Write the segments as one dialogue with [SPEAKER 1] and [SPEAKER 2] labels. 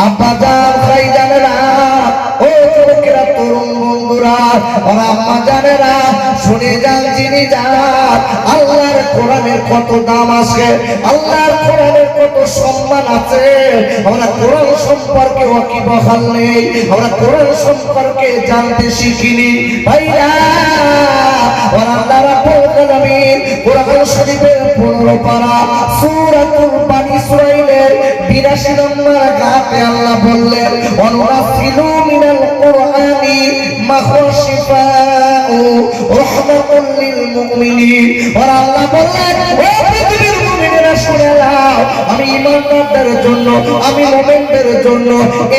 [SPEAKER 1] আব্বাজান ভাইজানেরা, ও যুবকেরা, তরুণ বন্ধুরা, আর আম্মাজানেরা, শুনে যান যিনি যান আল্লাহর কোরআনের কত দাম আছে, আল্লাহর কোরআনের কত সম্মান আছে। আমরা কোরআন সম্পর্কে ওয়াকিবহাল নেই, আমরা কোরআন সম্পর্কে জানতে শিখিনি ভাইরা। আর আল্লাহ রাব্বুল আলামিন কোরআন শরীফের 15 পারা সূরাতুল বানী ইসরাঈলের 82 নম্বর আয়াতে আল্লাহ বললেন, ওয়ানুনাফিলু মিনাল কুরআনি মা হুয়া শিফাউ রাহমাতুল লিল মুমিনিন। আর আল্লাহ বললেন, ও পৃথিবীর মুমিনেরা শুনে নাও, আমি ঈমানদারদের জন্য, আমি মুমিনদের জন্য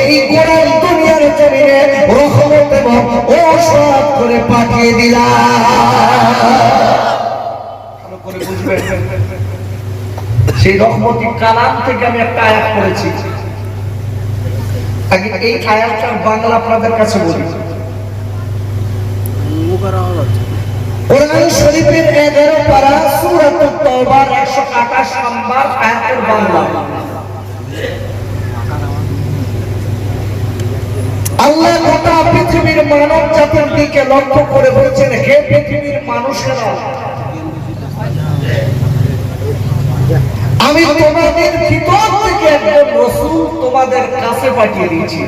[SPEAKER 1] এই কোরআন দুনিয়ার জমিনে রহমত এবং ঔষধ করে পাঠিয়ে দিলাম। ভালো করে বুঝবেন, সেই রহমতি কালাম থেকে আমি একটা আয়াত পড়েছি। আগে এই আয়াতটার বাংলা আপনাদের কাছে বলি। কোরআন শরীফের 11 পারা সূরাতুত তাওবার 128 নম্বর আয়াতের বাংলা। আল্লাহ গোটা পৃথিবীর মানব জাতির দিকে লক্ষ্য করে বলছেন, হে পৃথিবীর মানুষেরা, আমি তোমাদের ভিতর থেকে একজন রাসূল তোমাদের কাছে পাঠিয়ে দিয়েছি।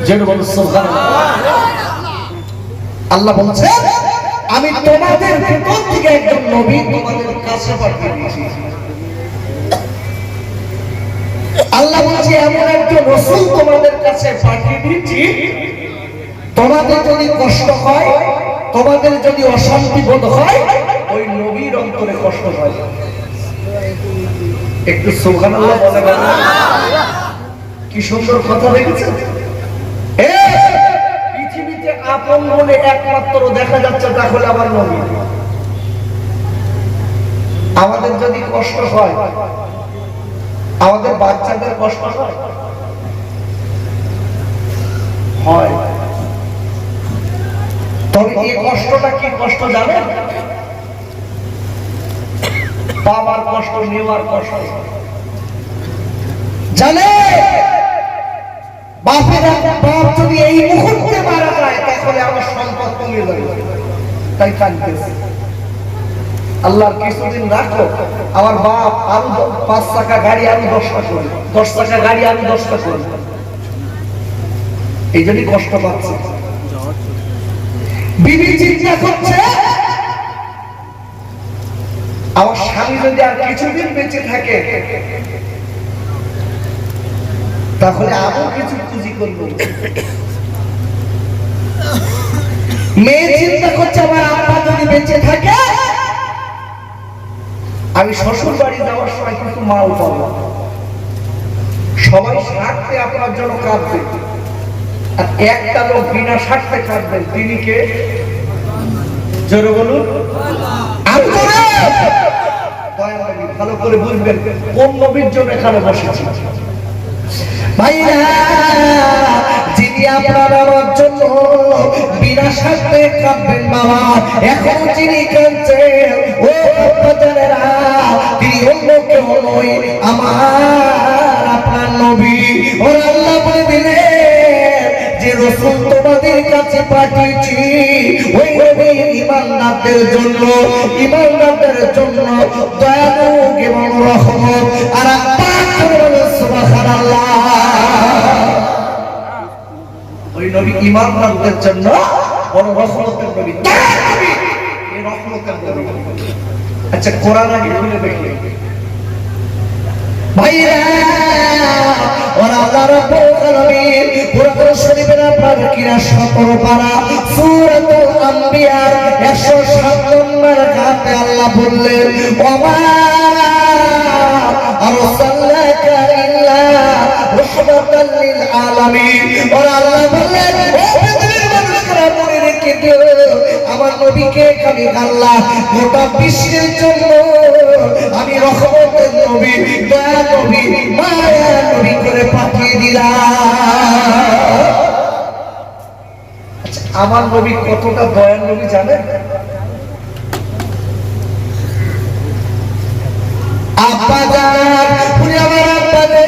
[SPEAKER 1] যেন বলেন সুবহানাল্লাহ। আল্লাহ বলছেন, আমি তোমাদের ভিতর থেকে একজন নবী তোমাদের কাছে পাঠিয়ে দিয়েছি। আল্লাহ বলছে, এমন একজন রাসূল তোমাদের কাছে পাঠিয়ে দিয়েছি, তোমাদের যদি কষ্ট হয়, তোমাদের যদি অশান্তি বোধ হয়, ওই নবীর অন্তরে কষ্ট হয়। একটু সুবহানাল্লাহ বলে বলেন। কি সুন্দর কথা দেখেছেন। পৃথিবীতে আপন বলে একমাত্র দেখা যাচ্ছে তাহলে আমার নবী। আমাদের যদি কষ্ট হয়, আমাদের বাচ্চাদের কষ্ট হয়, তবে এই কষ্টটা কি কষ্ট জানেন? বাবার কষ্ট, নেওয়ার কষ্ট জানে। বাপেরা, বাপ যদি এই মুহূর্তে মারা যায় তাহলে আমার সম্পদ কমে যাবে, তাই কাঁদতেছে। আল্লাহর কিছুদিন রাখো, আমার বাপ আরো 5 চাকা গাড়ি আমি 10টা করি, 10 চাকা গাড়ি আমি 10টা করি, এই জন্যই কষ্ট পাচ্ছে। বিবি চিন্তা করছে, আমার স্বামী যদি আর কিছুদিন বেঁচে থাকে তাহলে আরো কিছু পুঁজি করবো। মেয়ে চিন্তা করছে, আমার আব্বা যদি বেঁচে থাকে আমি শ্বশুর বাড়ি যাওয়ার সময় কিছু মাল পাবো। সবাই স্বার্থে আপনার জন্য কাঁদবে, আর একটা লোক বিনা স্বার্থে কাঁদবেন, তিনি কে? জোরে বলুন। ভালো করে বুঝবেন কোন নবীর জন্য এখানে বসেছি ভাইরা। যিনি আপনার আমার জন্য বিনা স্বার্থে কাঁদবেন বাবা, এখন যিনি কাঁদছেন ও বাচ্চাদেরা, তিনি অন্য কেউ নয়, আমার আপনার নবী। ওর আল্লাহ বলে দিলেন যে রাসূল তোমাদের কাছে পাঠিয়েছি, ওই নবী ঈমানদারদের জন্য, ঈমানদারদের জন্য দয়ালু এবং রহমত। আর সুবহানাল্লাহ, ওই নবী ঈমানদারদের জন্য বড় রহমতের নবী, এই রহমতের নবী। আচ্ছা, কোরআন আগে খুলে দেখি ভাইরা। ওরা আল্লাহ রাব্বুল আলামিন কোরআন শরীফের আপনার কিরা 17 পারা সূরাতুল আম্বিয়ার 107 নম্বর আয়াতে আল্লাহ বললেন, ওমা আরসালনাকা ইল্লা রাহমাতাল লিল আলামিন। ওরা আল্লাহ বললেন, ও পৃথিবীর মানুষেরা মনে রেখে দিও, আমার নবীকে আমি আল্লাহ গোটা বিশ্বের জন্য আমি রহমতের নবী, দয়া নবী, মায়া নবী করে পাঠিয়ে দিলাম। আমার নবী কতটা দয়ার নবী জানেন? আব্বা জান, পুরি আমার আব্বা রে,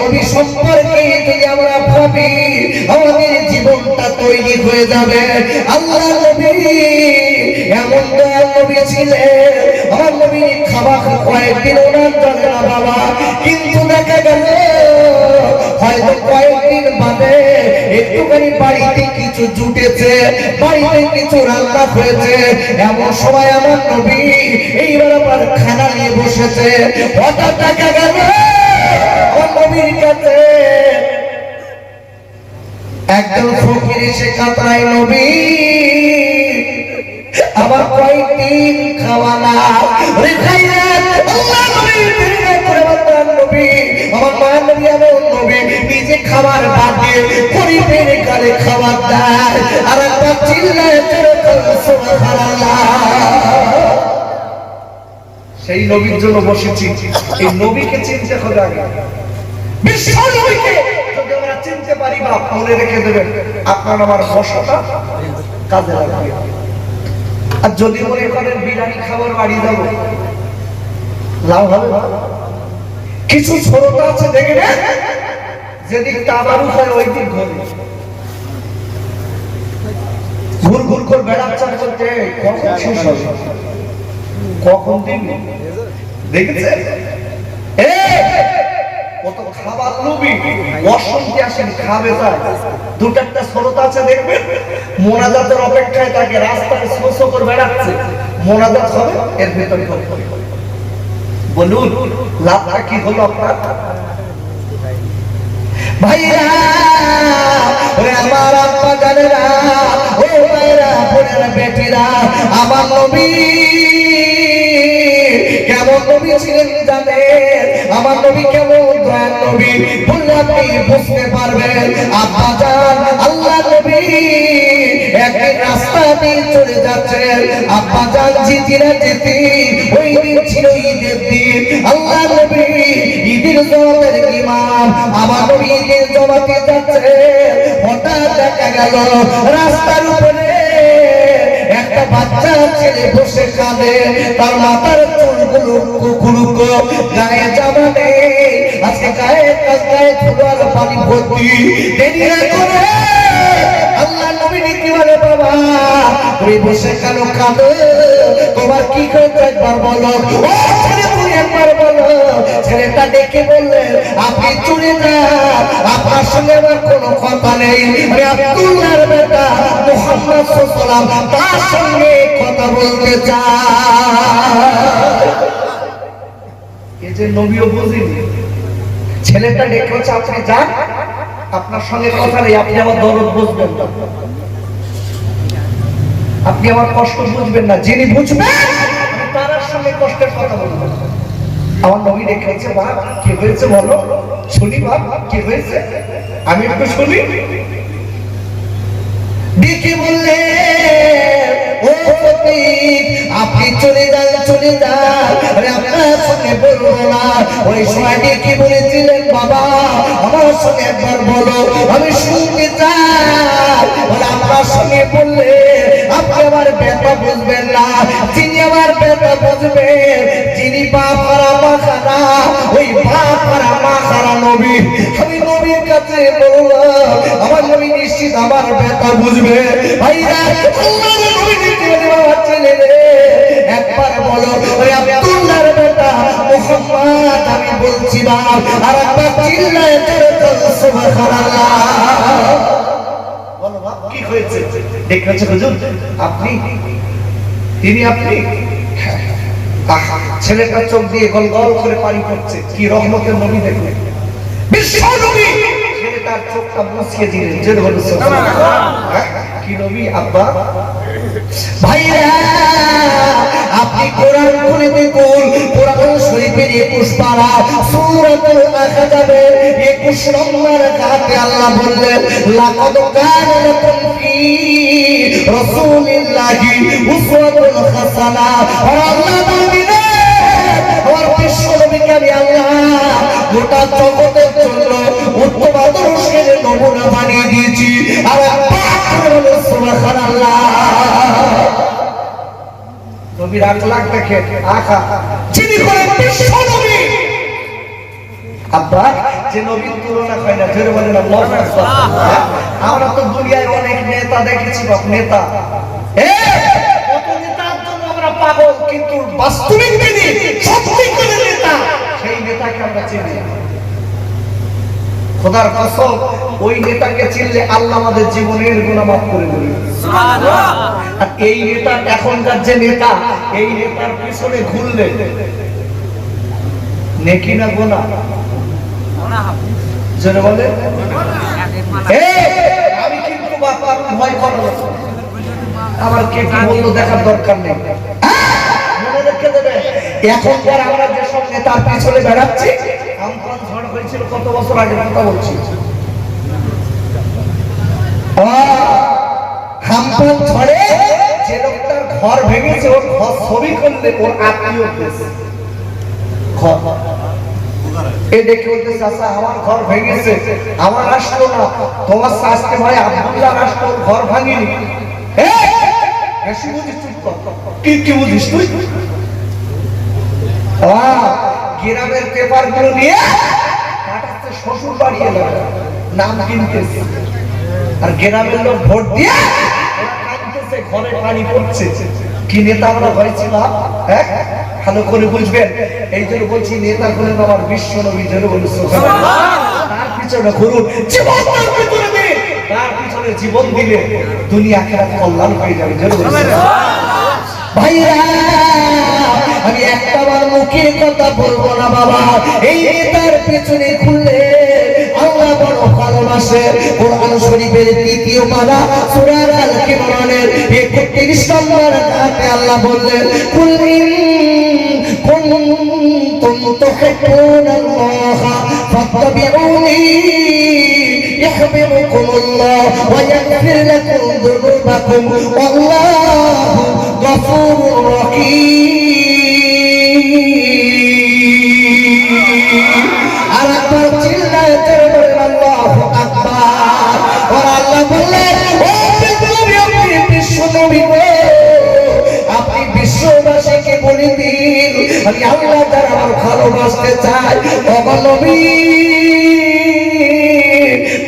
[SPEAKER 1] নবী সম্পর্কে যদি আমরা ভাবি আমাদের জীবনটা তৈরি হয়ে যাবে। আল্লাহ নবী এমন দয়াল নবী ছিলেন, আমার নবী খাবার কয়েকদিন ওনার জানে না বাবা, কিন্তু দেখা গেল হয়তো কয়েকদিন বাদে একটুখানি বাড়িতে কিছু জুটেছে, বাড়িতে কিছু রান্না হয়েছে, এমন সময় আমার নবী এইবার আবার খানা নিয়ে বসেছে। হঠাৎ দেখা গেল আমার নবীর কাছে একজন ফকির এসে কাতরায়, নবী আবার কয়েকদিন খাওয়া না, আমার মায়ের নবী এমন নবী নিজে খাবার বাঁধে গরিবের গালে খাবার দেয়, আর একবার চিল্লায় সুবহানাল্লাহ। সেই নবীর জন্য বসেছি, এই নবীকে চিনতে হবে আগে, বিশ্ব নবীকে যদি আমরা চিনতে পারি বা মনে রেখে দেবেন, আপনার আমার বসাটা কাজে লাগবে। আর যদি মনে করেন বিরিয়ানি খাবার বাড়ি যাব, লাভ হবে না। কিছু ছোটটা আছে দেখবেন যেদিক তাবারু হয় ওই দিক ঘুরে ঘুর ঘুর করে বেড়াচ্ছা করতে, কখন শেষ হবে, কখন দিন দেখেছে কত খাবার লোভী অশান্তি আসেন, খাবে যায়। দুটো একটা ছোটটা আছে দেখবেন মোনাজাতের অপেক্ষায় থাকে, রাস্তায় শোষো করে বেড়াচ্ছে, মোনাজাত হবে এর ভেতরে বলুন লাভটা কি হলো আপনার? ভাইরা ওরে আমার আব্বা জানেরা, ও ভাইরা বোনেরা বেটিরা, আমার নবী কেমন নবী ছিলেন জানেন? আমার নবী কেমন দয়ার নবী বললে আপনি বুঝতে পারবেন। আব্বা জান আল্লাহ নবী একদিন রাস্তা দিয়ে চলে যাচ্ছেন, আব্বা জান জিজিরা যেতে ওই দিন ছিল ঈদের দিন, আল্লাহ নবী ঈদের জমাতের ইমাম, আমার নবী ঈদের জমাতে যাচ্ছে, হঠাৎ দেখা গেল রাস্তার উপরে একটা বাচ্চা ছেলে বসে কাঁদে, তার মাথার চুলগুলো কুকুরুকো, গায়ে জামা নেই, আজকে গায়ে কাজগায়ে ধুলার পানি ভর্তি। দেরি না করে আল্লাহ নবী কি বলে, বাবা তুমি বসে কেন কাঁদো, তোমার কি করতে একবার বলো, ও ছেলে তুমি একবার বলো। ছেলেটা ডেকে বললেন, আপনি চলে যান, আপনার সঙ্গে আমার কোনো কথা নেই, আমি আব্দুল্লাহর বেটা মুহাম্মদ সাল্লাল্লাহু আলাইহি ওয়াসাল্লাম তার সঙ্গে কথা বলতে চাই। এই যে নবীও বুঝিনি, ছেলেটা ডেকে হচ্ছে আপনি যান, আপনার সঙ্গে কথা নেই, আপনি আমার দরদ বুঝবেন না, আপনি আমার কষ্ট বুঝবেন না, যিনি বুঝবেন তার সঙ্গে কষ্টের কথা বলবেন। আমার নবী দেখেছে, বাপ কি হয়েছে বলো, শুনি বাপ কি হয়েছে, আমি একটু শুনি। ডেকে বললে, ও ফকির আপনি চলে যান, চলে যান, আরে আপনার সঙ্গে বলবো না। ওই সময় ডেকে বলেছিলেন, বাবা আমার সঙ্গে একবার বলো, আমি শুনতে চাই। বলে আপনার সঙ্গে বললে আপনি আমার ব্যথা বুঝবেন না, যিনি আমার ব্যথা বুঝবেন, যিনি বাপ হারা মা হারা, ওই বাপ হারা মা হারা নবী। আমি নবীর কাছে বললাম, আমার নবী নিশ্চিত আমার ব্যথা বুঝবে। ভাইরা আল্লাহর নবী কি বলে, বাবা ছেলে রে একবার বলো, ওরে আব্দুল্লাহর বেটা মুহাম্মদ আমি বলছি বাপ, আর একবার চিল্লায় জোরে সুবহানাল্লাহ বলো। বাপ কি হয়েছে? দেখেছে হুজুর আপনি, তিনি আপনি? ছেলেটা চোখ দিয়ে গল গল করে পানি পড়ছে, কি রহমতের নবী দেখলেন, বিশ্ব নবী। ছেলেটার চোখটা মুছিয়ে দিলেন, যে বলে কি নবী আব্বা। ভাইরা আপনি কোরআন খুলে দেখুন, কোরআন শরীফের 21 পারা সূরাতুল আহজাবে 21 নম্বর আয়াতে আল্লাহ বললেন, লাকাদ কানা লাকুম ফি রাসূলিল্লাহি উসওয়াতুন হাসানা। আল্লাহ বলেন, ওর বিশ্ব নবীকে আমি আল্লাহ গোটা জগতের জন্য উত্তম আদর্শের নমুনা বানিয়ে দিয়েছি। আর সুবহানাল্লাহ নবীর আখলাক দেখে, আখা যিনি করেন বিশ্ব নবী, আব্বা যে নবীর তুলনা হয় না, জোরে বলেন আল্লাহু আকবার। আমরা তো দুনিয়ায় অনেক নেতা দেখেছি, বাপ নেতা, কত নেতার জন্য আমরা পাগল, কিন্তু বাস্তবিক যিনি সত্যিকারের নেতা সেই নেতাকে আমরা চিনি না। খোদার কসম, ওই নেতাকে চিনলে আল্লাহ আমাদের জীবনের গুনাহ মাফ করে দেবে, সুবহানাল্লাহ। আর এই নেতা, এখনকার যে নেতা, এই নেতার পিছনে ঘুরলে নেকি না গুনাহ? জোরে বলে। আমি কিন্তু বাবা ভয় করব, আমার কে কি বললো দেখার দরকার নেই, মনে রেখে দেবে। এখনকার আমরা যেসব নেতার পিছনে বেড়াচ্ছি, আমফান ঝড় হয়েছিল কত বছর আগে কথা বলছি, আমফান ঝড়ে যে লোকটার ঘর ভেঙেছে, ওর ঘর ছবি করলে ওর আত্মীয় আমার ঘর ভেঙেছে, আমার আসলো না, তোমার শাস্তি ভাই আব্দুল্লাহ আসলো, ঘর ভাঙিনি। কি বুঝিস তুই? গ্রামের পেপার গুলো নিয়ে শ্বশুর বাড়ি এলাকা নাম কিনতেছে, আর গ্রামের লোক ভোট দিয়ে কাঁদতেছে, ঘরে পানি পড়ছে। কি নেতা আমরা হয়েছিলাম, ভালো করে বুঝবেন। এই জন্য বলছি, নেতা হলেন আমার বিশ্ব নবী, জন্য বলছি তার পিছনে ঘুরুন, জীবন তার পিছনে দিন, তার পিছনে জীবন দিলে দুনিয়া আখিরাত কল্যাণ হয়ে যাবে, জন্য বলছি। ভাইরা, আমি একটাবার মুখের কথা বলবো না বাবা, এই নেতার পেছনে ঘুরলে আল্লাহ বড় ভালোবাসে। কোরআন শরীফের দ্বিতীয় পারা সূরা আল-ইমরানের 31 নম্বর আয়াতে আল্লাহ বললেন, কুল ইন কুনতুম তুহিব্বুনাল্লাহ ফাত্তাবিউনি ইউহিব্বুকুমুল্লাহ ওয়া ইয়াগফির লাকুম যুনুবাকুম ওয়াল্লাহু গফুরুর রহিম। আর একবার চিল্লায় বলেন আল্লাহু আকবার। আর আল্লাহ বললেন, ও পৃথিবী, আপনি বিশ্ব নবী, আপনি বিশ্ববাসীকে বলে দিন, আমি আল্লাহ যারা আমার ভালোবাসতে চাই, ও নবী,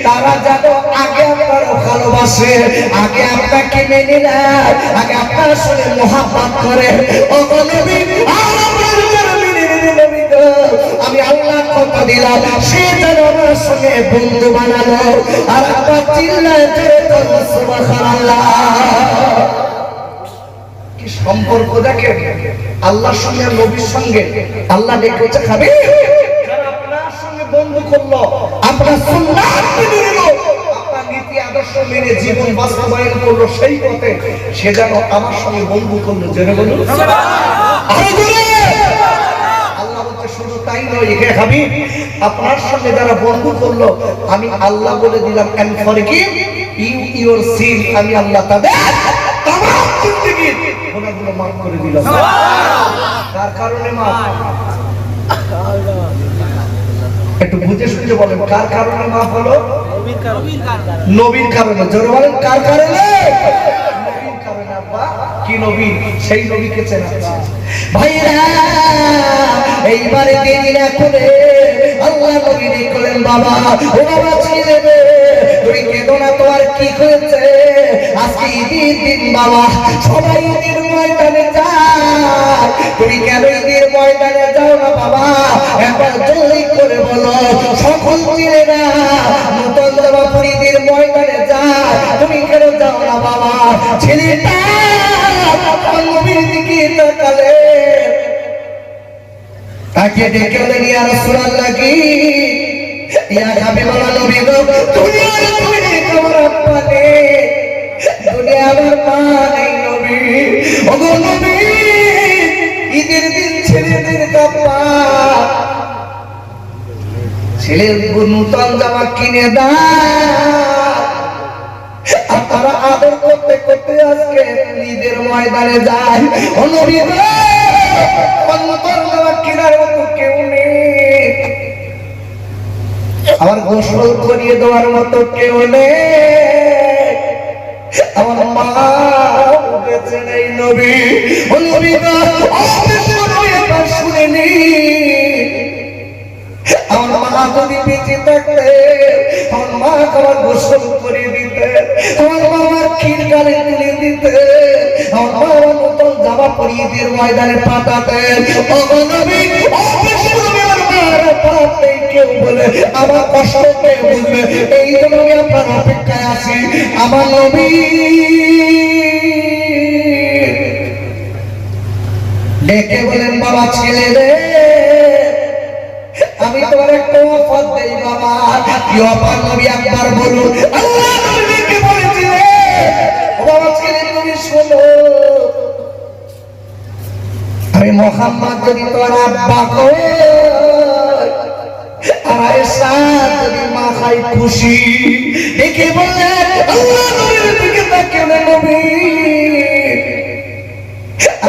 [SPEAKER 1] তারা যেন আগে আপনার ভালোবাসে, আগে আপনাকে মেনে নেয়, আগে আপনার সঙ্গে মহাব্বত করে। ও নবী, আমি আল্লাহ কথা দিলাম, সে যেন আমার সঙ্গে বন্ধু বানালো। আর আবার চিল্লায় সুবহানাল্লাহ। কি সম্পর্ক দেখেন আল্লাহর সঙ্গে, নবীর সঙ্গে। আল্লাহ ডেকেছে, খাবে যারা আপনার সঙ্গে বন্ধু করলো, আপনার সুন্নাত মেনে নিল, আপনার নীতি আদর্শ মেনে জীবন বাস্তবায়ন করলো, সেই পথে সে যেন আমার সঙ্গে বন্ধু করলো, জেনে বলুন আল্লাহ বলছে। শুধু তাই নয়, হে হাবিব, আপনার সঙ্গে যারা বন্ধু করলো, আমি আল্লাহ বলে দিলাম, এন্ড ফরগিভ ইউর সিন, আমি আল্লাহ তাদের তামাম জিন্দেগির গুনাহগুলো মাফ করে দিলাম। তার কারণে মাফ, একটু বুঝে শুনে বলেন, কার কারণে মাফ হলো? নবীর কারণে। জোরে বলেন, কার কারণে? নবীর কারণে। আব্বা, কি নবী? সেই নবীকে চেনা। ভাইরা, এইবারে দেরি না করে আল্লাহ নবী বলেন, বাবা, ও বাবা ছেলে রে, তুই কেঁদো না, তোমার কি হয়েছে? আজকে ঈদের দিন বাবা, সবাই ঈদের ময়দানে যায়, তুমি কেন ঈদের ময়দানে যাও না বাবা? একবার জলদি করে বলো। সকল ছেলেরা নতুন জামা পরে ঈদের ময়দানে যায়, তুমি কেন যাও না বাবা? ছেলেটা নবীর দিকে তাকালে, তাকে ডেকে বলেন, ইয়া রাসূলুল্লাহ, কি ইয়া হাবিবাল্লাহ, নবী গো, দুনিয়ার জমিনে তোমার আব্বা নেই, দুনিয়া আমার মা নেই নবী। ওগো নবী, ঈদের দিন ছেলেদের কাপড়, ছেলের নতুন জামা কিনে দাও, আর তারা আদর করতে করতে আজকে ঈদের ময়দানে যায়। ও নবী গো, আমার গোসল করিয়ে দেওয়ার মতো কেউ নেই, আমার মা বেঁচে নেই নবী। ও নবী গো, শুনে নি, আমার মা যদি বেঁচে থাকতে আমার মা আমার গোসল করে দিতে, আমার মা আমার ক্ষীর গালে তুলে দিতে, আমার মা আমার নতুন জামা পরিয়ে দিয়ে ময়দানে পাঠাতে। কেউ বলে আমার কষ্ট কেউ বুঝবে, এই জন্য আমি আপনার অপেক্ষায় আছি। আমার নবী ডেকে বলেন, বাবা ছেলে রে, আমি তোমার একটা অফার দেই বাবা। কি অফার নবী একবার বলুন। আল্লাহ নবীকে বলেছিলেন, বাবা ছেলে তুমি শোনো, আমি মুহাম্মদ যদি তোমার আব্বা কই আর আয়েশা যদি মা খাই খুশি। ডেকে বললেন, আল্লাহ নবীর দিকে তাকিয়ে নবী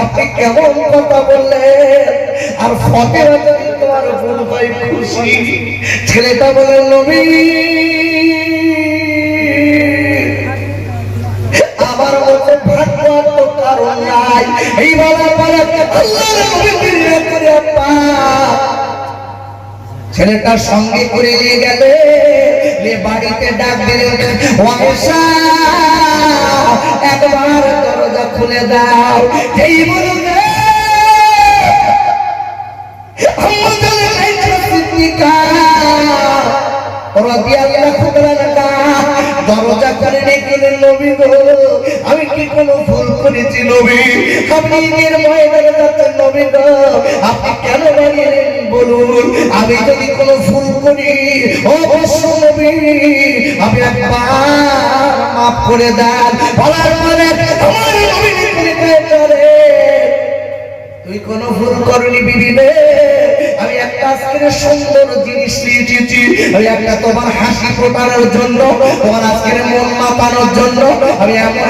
[SPEAKER 1] আপনি কেমন কথা বললেন, আর ফাতেমা যদি তোমার বোন ভাই খুশি। ছেলেটা বলে, নবী আমার মধ্যে ভাগ্য তো কারণ নাই। এই বলার পরে আল্লাহর নবী বিরিয়া করে আব্বা ছেলেটার সঙ্গে করে নিয়ে গেলে বাড়িতে ডাক দিলেন, ওয়াইশা একবার দরজা খুলে দাও। এই বলুন দরজা করে রেখে নবী গো, আমি কি কোনো ভুল করেছি নবী? আপনি ঈদের ময়দানে যাচ্ছেন নবী গো, আপনি কেন দাঁড়িয়েলেন বলুন? আমি যদি কোনো ভুল করি অবশ্য নবী আপনি একবার মাফ করে দেন। বলার পরে আমার নবী করে, তুই কোনো ভুল করনি বিবি রে, আমি একটা আজকের সুন্দর জিনিস নিয়ে এসেছি। আমি একটা তোমার হাসি ফোটানোর জন্য, তোমার আজকের মন মাতানোর জন্য আমি এমন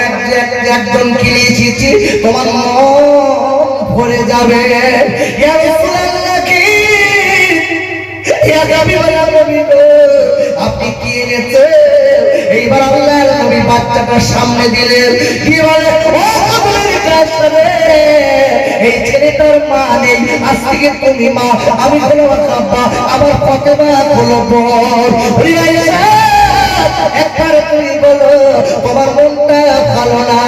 [SPEAKER 1] একজন কি নিয়ে এসেছি তোমার মন ভরে যাবে। ইয়া রাসূলুল্লাহ কি ইয়া নবী গো, আপনি কি এনেছেন? এইবার আল্লাহর নবী বাচ্চাটার সামনে দিলেন। কি বলে, এই ছেলেটার মা নেই, আজ থেকে তুমি মা, আমি হলো আব্বা, আমার ফাতেমা হলো বোন। একবার তুমি বলো তোমার মনটা ভালো না।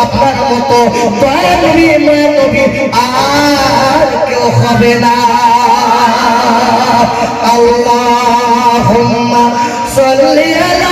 [SPEAKER 1] আপনার মতো দয়া নবী মায়া নবী আর কেউ হবে না। আল্লাহুম্মা সাল্লি আলা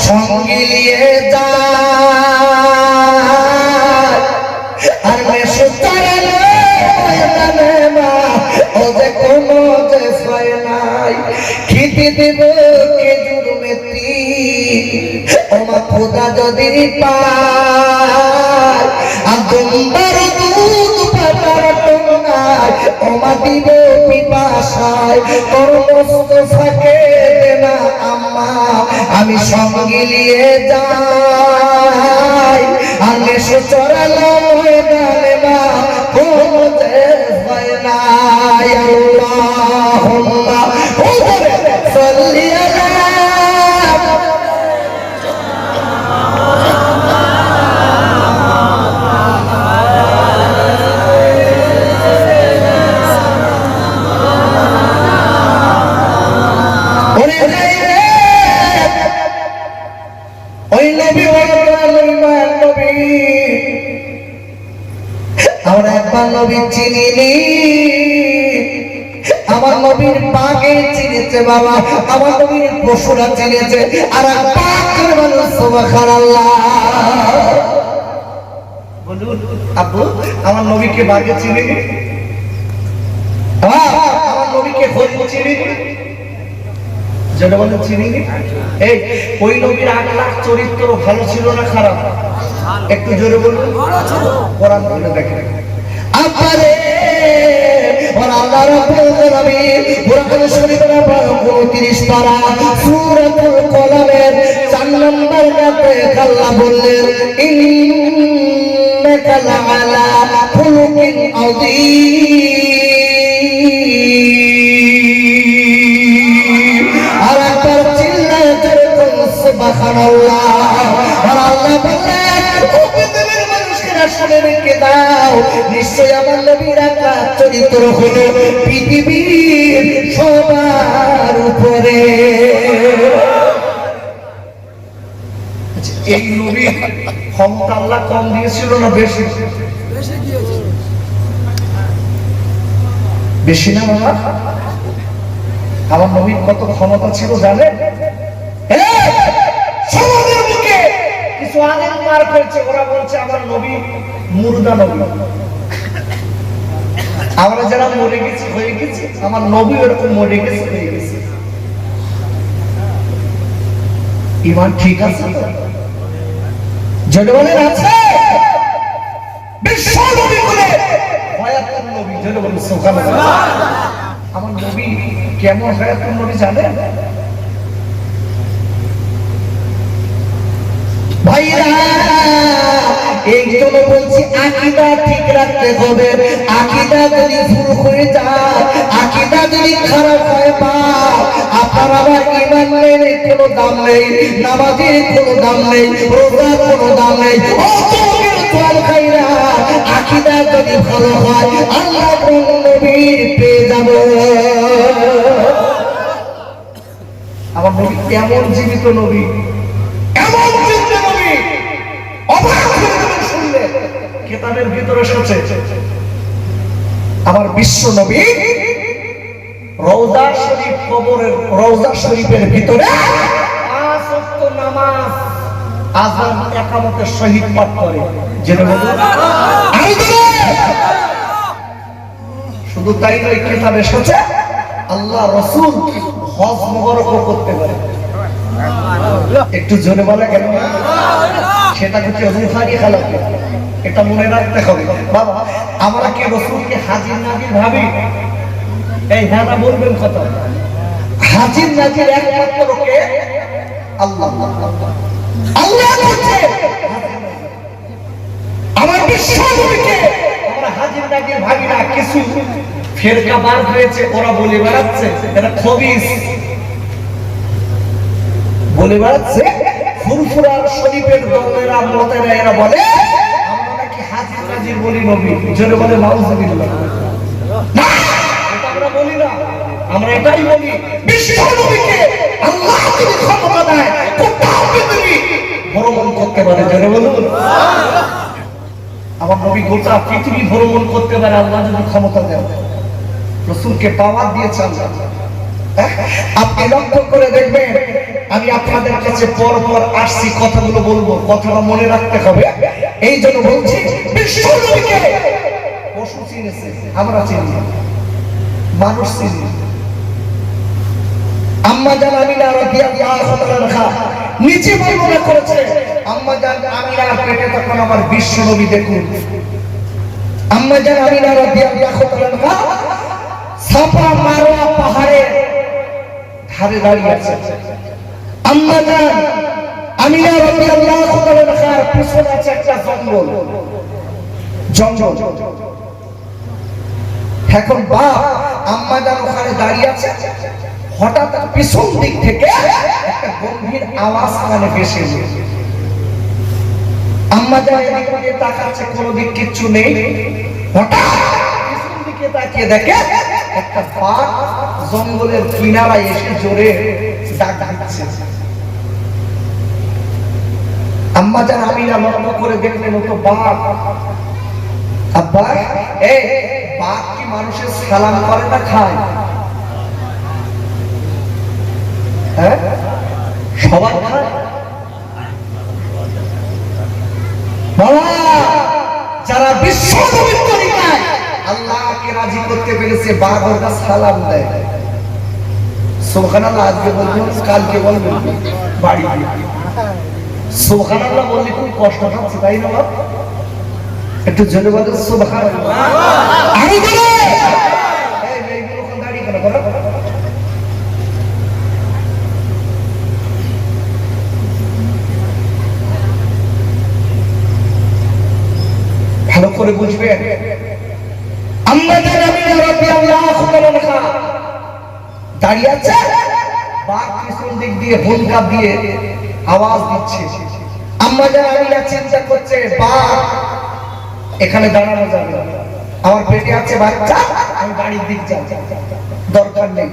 [SPEAKER 1] সঙ্গে নিয়ে যায় আর মেশো ওদের কোনো যে ছয় নাই। খেতে দেব খেজুর মেথি ওমা খোদা যদি পায়, আর দুম্বার দুধ পাতার টঙ্গায় ওমা দিব পিপাসায়। তোর মুস্তাফাকে দে না আম্মা, আমি সঙ্গে নিয়ে যাই আর মেশো চড়ালো ময়দানে মা কোনো যে ভয় নাই। আল্লাহুম্মা সাল্লি আলা ওই নবী আমরা একবার নবী চিনিনি, আমার নবীর পাকে চিনেছে বাবা, আমার নবীর পশুরা চিনেছে। আর পাকের মানুষ সুবহানাল্লাহ বলুন। আব্বু আমার নবীকে বাগে চিনি, আমার নবীকে হরিণ চিনি, যেটা বলেন চিনি এই ওই নবীর আখলাক চরিত্র ভালো ছিল না খারাপ? একটু জোরে বলুন। কোরআন বলে দেখেন আপনারে আর আল্লাহ রাব্বুল আলামিন কোরআন শরীফের 29 পারা সূরাতুল কলামের 4 নম্বর আয়াতে আল্লাহ বললেন ইন্নাকা লাআলা খুলুকিন আযীম। আর একবার চিল্লায়ে বলুন সুবহানাল্লাহ। আর আল্লাহ বললেন ও পৃথিবীর মানুষেরা শুনে রেখে দাও, নিশ্চয় আমার নবীর আখলাক চরিত্র হলো পৃথিবীর সবার উপরে। এই নবীর ক্ষমতা আল্লাহ কম দিয়েছিল না বেশি? বেশি না বাবা? আমার নবীর কত ক্ষমতা ছিল জানেন? সমাজের মুখে কিছু আলেম মার ফেলছে, ওরা বলছে আমার নবী মুর্দা নবী। আমরা যারা মরে গেছি হয়ে গেছি, আমার নবী এরকম মরে গেছে হয়ে গেছে। ইমান ঠিক আছে? যেটা বলেন আছে বিশ্ব নবী বলে হায়াতুন নবী, যেটা বলেন সুবহানাল্লাহ। আমার নবী কেমন হায়াতুন নবী জানেন ভাইরা? এই জন্য বলছি আকীদা ঠিক রাখতে হবে। আকীদা যদি ভুল হয়ে যায়, আকীদা যদি খারাপ হয়, আপনার আমার ঈমানের কোনো দাম নেই, নামাজের কোনো দাম নেই, রোজার কোনো দাম নেই। ও মুমিন তোর ভাইরা, আকীদা যদি ভালো হয় আল্লাহ নবীর পেয়ে যাব। আমার নবী এমন জীবিত নবী, এমন জীবিত নবী, অবাক হয়ে যাবেন শুনলে। কিতাবের ভিতরে এসেছে আমার বিশ্ব নবী রওজা শরীফ, কবরের রওজা শরীফের ভিতরে 5 ওয়াক্ত নামাজ আযান ইকামতের সহিত পাঠ করে। জেনে বলুন শুধু তাই নয়, কিতাবে এসেছে আল্লাহ রাসূল হজ মুবারকও করতে পারে। একটু জোরে বলে কেন? সেটা হচ্ছে অজুফারি খালাক। এটা মনে রাখতে হবে বাবা। আমরা কি রাসূলকে হাজির নাজির ভাবি? এই হ্যাঁ না বলবেন কথা। হাজির নাজির একমাত্র কে? আল্লাহ। আল্লাহ বলছে আমার বিশ্ব নবীকে আমরা হাজির নাজির ভাবি না। কিছু ফেরকা বার হয়েছে, ওরা বলে বেড়াচ্ছে এটা খবিস, বলে বেড়াচ্ছে ফুরফুরার শরীফের দলেরা মতেরা, এরা বলে আমরা নাকি হাজির নাজির বলি নবী। জোরে বলে নাউযুবিল্লাহ। না, এটা আমরা বলি না, আমরা এটাই বলি বিশ্ব নবীকে আল্লাহ যদি ক্ষমতা দেয় কোথাও পৃথিবী ভ্রমণ করতে পারে। জোরে বলুন আমার নবী গোটা পৃথিবী ভ্রমণ করতে পারে আল্লাহ যদি ক্ষমতা দেয়। রাসূলকে পাওয়ার দিয়েছে আল্লাহ। আপনি লক্ষ্য করে দেখবেন, আমি আপনাদের কাছে পরপর আসছি, কথাগুলো বলবো, কথাটা মনে রাখতে হবে। এই জন্য বলছি বিশ্ব নবীকে পশু চিনেছে, আমরা চিনি, মানুষ চিনি। আম্মা জান আমিনা রাদিয়াল্লাহু আনহা নিচে বর্ণনা করেছে, আম্মা জান আমিনার পেটে তখন আমার বিশ্ব নবী দেখুন। আম্মা জান আমিনা রাদিয়াল্লাহু আনহা সাফা মারওয়া পাহাড়ের ধারে দাঁড়িয়ে আছে। আম্মা জান আমিনা রাদিয়াল্লাহু আনহার পিছনে আছে একটা জঙ্গল। এখন বাপ আম্মা জান ওখানে দাঁড়িয়ে আছে, হঠাৎ পিছন দিক থেকে একটা গম্ভীর আওয়াজ কানে ভেসে এলো। আম্মা জান এদিকে তাকাচ্ছে, কোনো দিক কিচ্ছু নেই। হঠাৎ পিছন দিকে তাকিয়ে দেখে একটা বাঘ জঙ্গলের কিনারায় এসে জোরে ডাক দিচ্ছে। আম্মা জান আমিনা লক্ষ্য করে দেখলেন ও তো বাঘ। আব্বা, এই বাঘ কি মানুষের সালাম করে না খায়? হ্যাঁ, সবাই খায়। বাবা, যারা বিশ্ব নবীর তরিকায় আল্লাহকে রাজি করতে পেরেছে বাঘ ওটা সালাম দেয়। সুবহানাল্লাহ আজকে বলবেন কালকে বলবেন বাড়িতে সুবহানাল্লাহ বললে খুব কষ্ট হচ্ছে তাই না বাপ একটু জোরে বলেন সুবহানাল্লাহ আরে বলে এই মেয়েগুলো কোন দাঁড়িয়ে কেন করো ভালো করে বুঝবেন আম্মা জান আমিনা রাদিয়াল্লাহু তাআলা দাঁড়িয়ে আছে বাঘ পিছন দিক দিয়ে হুঙ্কার দিয়ে আওয়াজ দিচ্ছে আম্মা জান আমিনা চিন্তা করছে বাঘ এখানে দাঁড়ানো যাবে আমার পেটে আছে বাচ্চা আমি বাড়ির দিক যাব দরকার নেই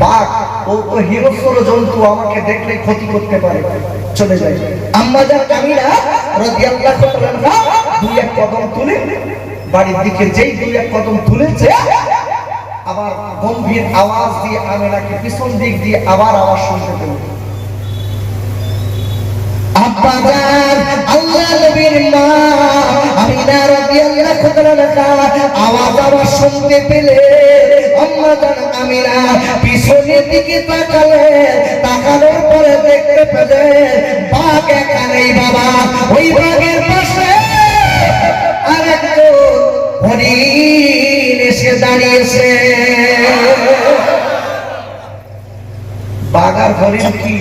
[SPEAKER 1] বাঘ ও হিংস্র জন্তু আমাকে দেখলে ক্ষতি করতে পারে চলে যায় আম্মা জান আমিনা রাদিয়াল্লাহু তাআলা দুই এক কদম তুলে বাড়ির দিকে যেই দুই এক কদম তুলেছে আবার গম্ভীর আওয়াজ দিয়ে আমিনাকে পিছন দিক দিয়ে আবার আওয়াজ শুনতে পেল আব্বা জান আল্লাহ নবীর মা আমিনা রাদিয়াল্লাহু তাআলা আওয়াজ শুনতে পেলে আম্মা জান আমিনা পিছনের দিকে তাকানোর পরে দেখতে পেলে বাঘ এখানেই বাবা ওই বাঘের পাশে আরেকজন হরিণ এসে দাঁড়িয়েছে বাঘ আর হরিণ কি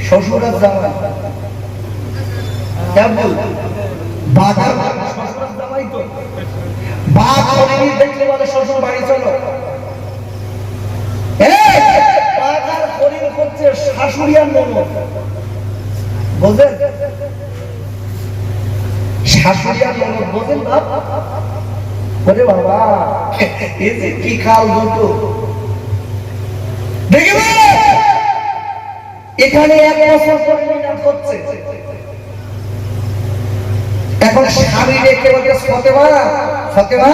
[SPEAKER 1] শ্বশুরের জামাই কেমন বাঘ আর শ্বশুরের জামাই তো বাঘ হরিণ দেখলে বলে শ্বশুর বাড়ি চলো বাঘ আর হরিণ হচ্ছে শাশুড়ি আর ননদ বুঝলেন শাশুড়ি আর ননদ বোঝেন না ওরে বাবা এই যে কি কাল দুটো দেখবে এখানে এক বছর পরে মিলাদ হচ্ছে এখন স্বামী রেখে বলতে ফতেমা ফতেমা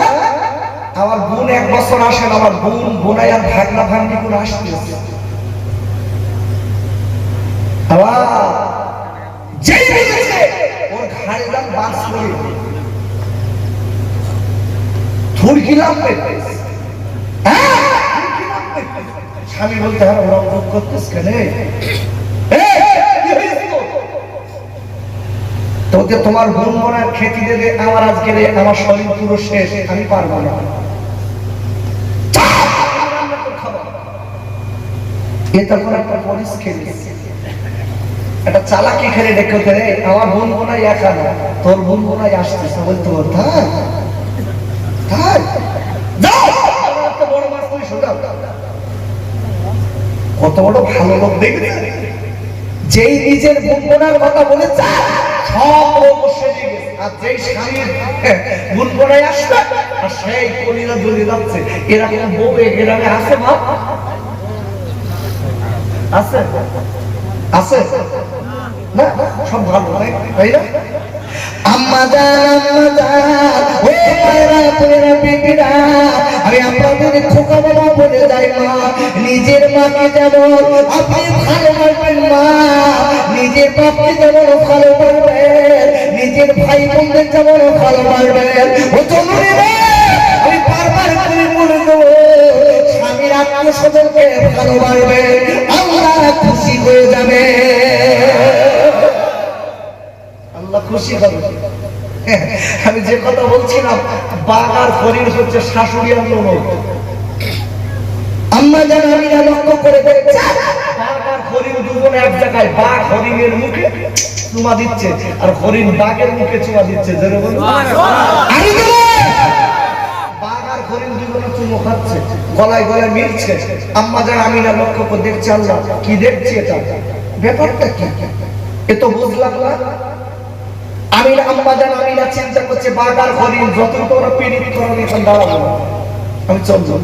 [SPEAKER 1] আমার বোন এক বছর আসেন আমার বোন বোনাই আর ভাগনা ভাগ্নি কোন আসতেছে আবার যেই বলেছে ওর ঘাড়ে দাম বাস করে থুরকিলাম স্বামী বলতে হ্যাঁ ওরা অনুভব করতেছ কেন তোকে তোমার বোন মনার খেতে দেবে আমার আজকে আমার শরীর পুরো শেষ আমি পারবো না এটা কোন একটা পরিস খেলে একটা চালাকি খেলে দেখতে রে আমার বোন বোনাই একা না তোর বোন বোনাই আসতেছে বলতে বলতে কত বড় ভালো লোক দেখবে যেই নিজের বোনার কথা বলে সব লোক সেজে গেছে আর যেই স্বামীর বোনায় আসবে আর সেই কলিরা জ্বলে যাচ্ছে এরকম বউ গ্রামে আছে মা আছে আছে না সব ভালো তাই না আম্মা জান ও মায়েরা তোরা বিবিরা আমি আপনাদের খোকা বাবা বলে যাই মা নিজের মাকে যেমন আপনি ভালোবাসবেন মা নিজের বাপকে যেমন ভালোবাসবেন নিজের ভাই বোনদের যেমন ভালোবাসবেন ও জননী আমি বারবার করে বলে দেবো স্বামীর আত্মীয়-স্বজনকে ভালোবাসবেন আল্লাহ খুশি হয়ে যাবে আল্লাহ খুশি হবে আমি যে কথা বলছিলাম বাঘ আর হরিণ হচ্ছে শাশুড়ি আর ননদ আম্মা জান আমিনা লক্ষ্য করে দেখছে বাঘ আর হরিণ দুজনে এক জায়গায় বাঘ হরিণের মুখে চুমা দিচ্ছে আর হরিণ বাঘের মুখে চুমা দিচ্ছে জোরে বলুন বাঘ আর হরিণ দুজনে চুমো খাচ্ছে গলায় গলায় মিলছে আম্মা জান আমিনা লক্ষ্য করে দেখছে আল্লাহ কি দেখছি এটা ব্যাপারটা কি এ তো বুঝলাম না আমিনা আম্মা জান আমিনা চিন্তা করছে বাঘ আর হরিণ যত তোমরা পীড়িত করো এখন দাঁড়াবো আমি চলছো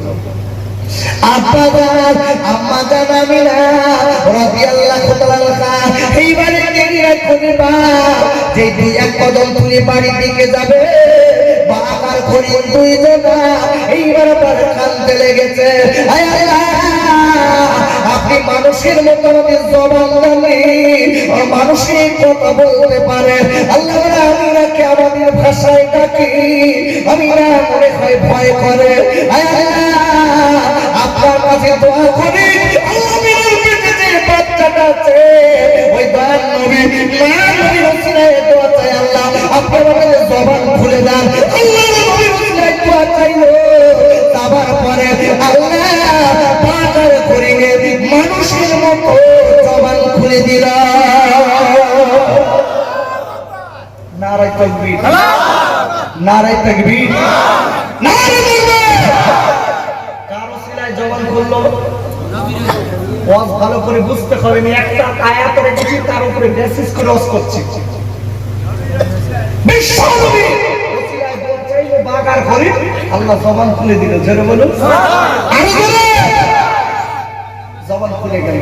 [SPEAKER 1] আব্বা জান আম্মা জান আমিনা রাদিয়াল্লাহু তাআলা এইবারে দেরি করবা যে দুই এক কদম তুলে বাড়ির দিকে যাবে বাঘ আর হরিণ দুইজনা এইবার তার কাঁদতে লেগেছে আয় আল্লাহ আপনি মানুষের মতো আমাদের জবান দেন মানুষের কথা বলতে পারে আল্লাহ আমিনাকে আমাদের ভাষায় ডাকি আমিনা মনে হয় ভয় করে আয় আল্লাহ আপনার কাছে দোয়া করি আল্লাহ মিনার পেটে যে বাচ্চাটা আছে ওই দয়ার নবী মায়ের নবীর ওসিলায় দোয়া চাই আল্লাহ আপনি আমাদের জবান খুলে দেন আল্লাহর নবীর ওসিলায় দোয়া চাইলো তাবার পরে আল্লাহ বাজার করিনে মানুষের মতো জবান খুলে দিল নারায়ে তাকবীর নারায়ে তাকবীর নারায়ে তাকবীর কার ওসিলায় জবান খুললো ওয়াজ ভালো করে বুঝতে হবে আমি একটা আয়াত রেখেছি তার উপরে বেসিস করে ওয়াজ করছি বিশ্বনবী ওসিলায় দোয়া চাইলো বাগার করে আল্লাহ জবান খুলে দিল জোরে বলুন আরে জোরে জবান খুলে গেল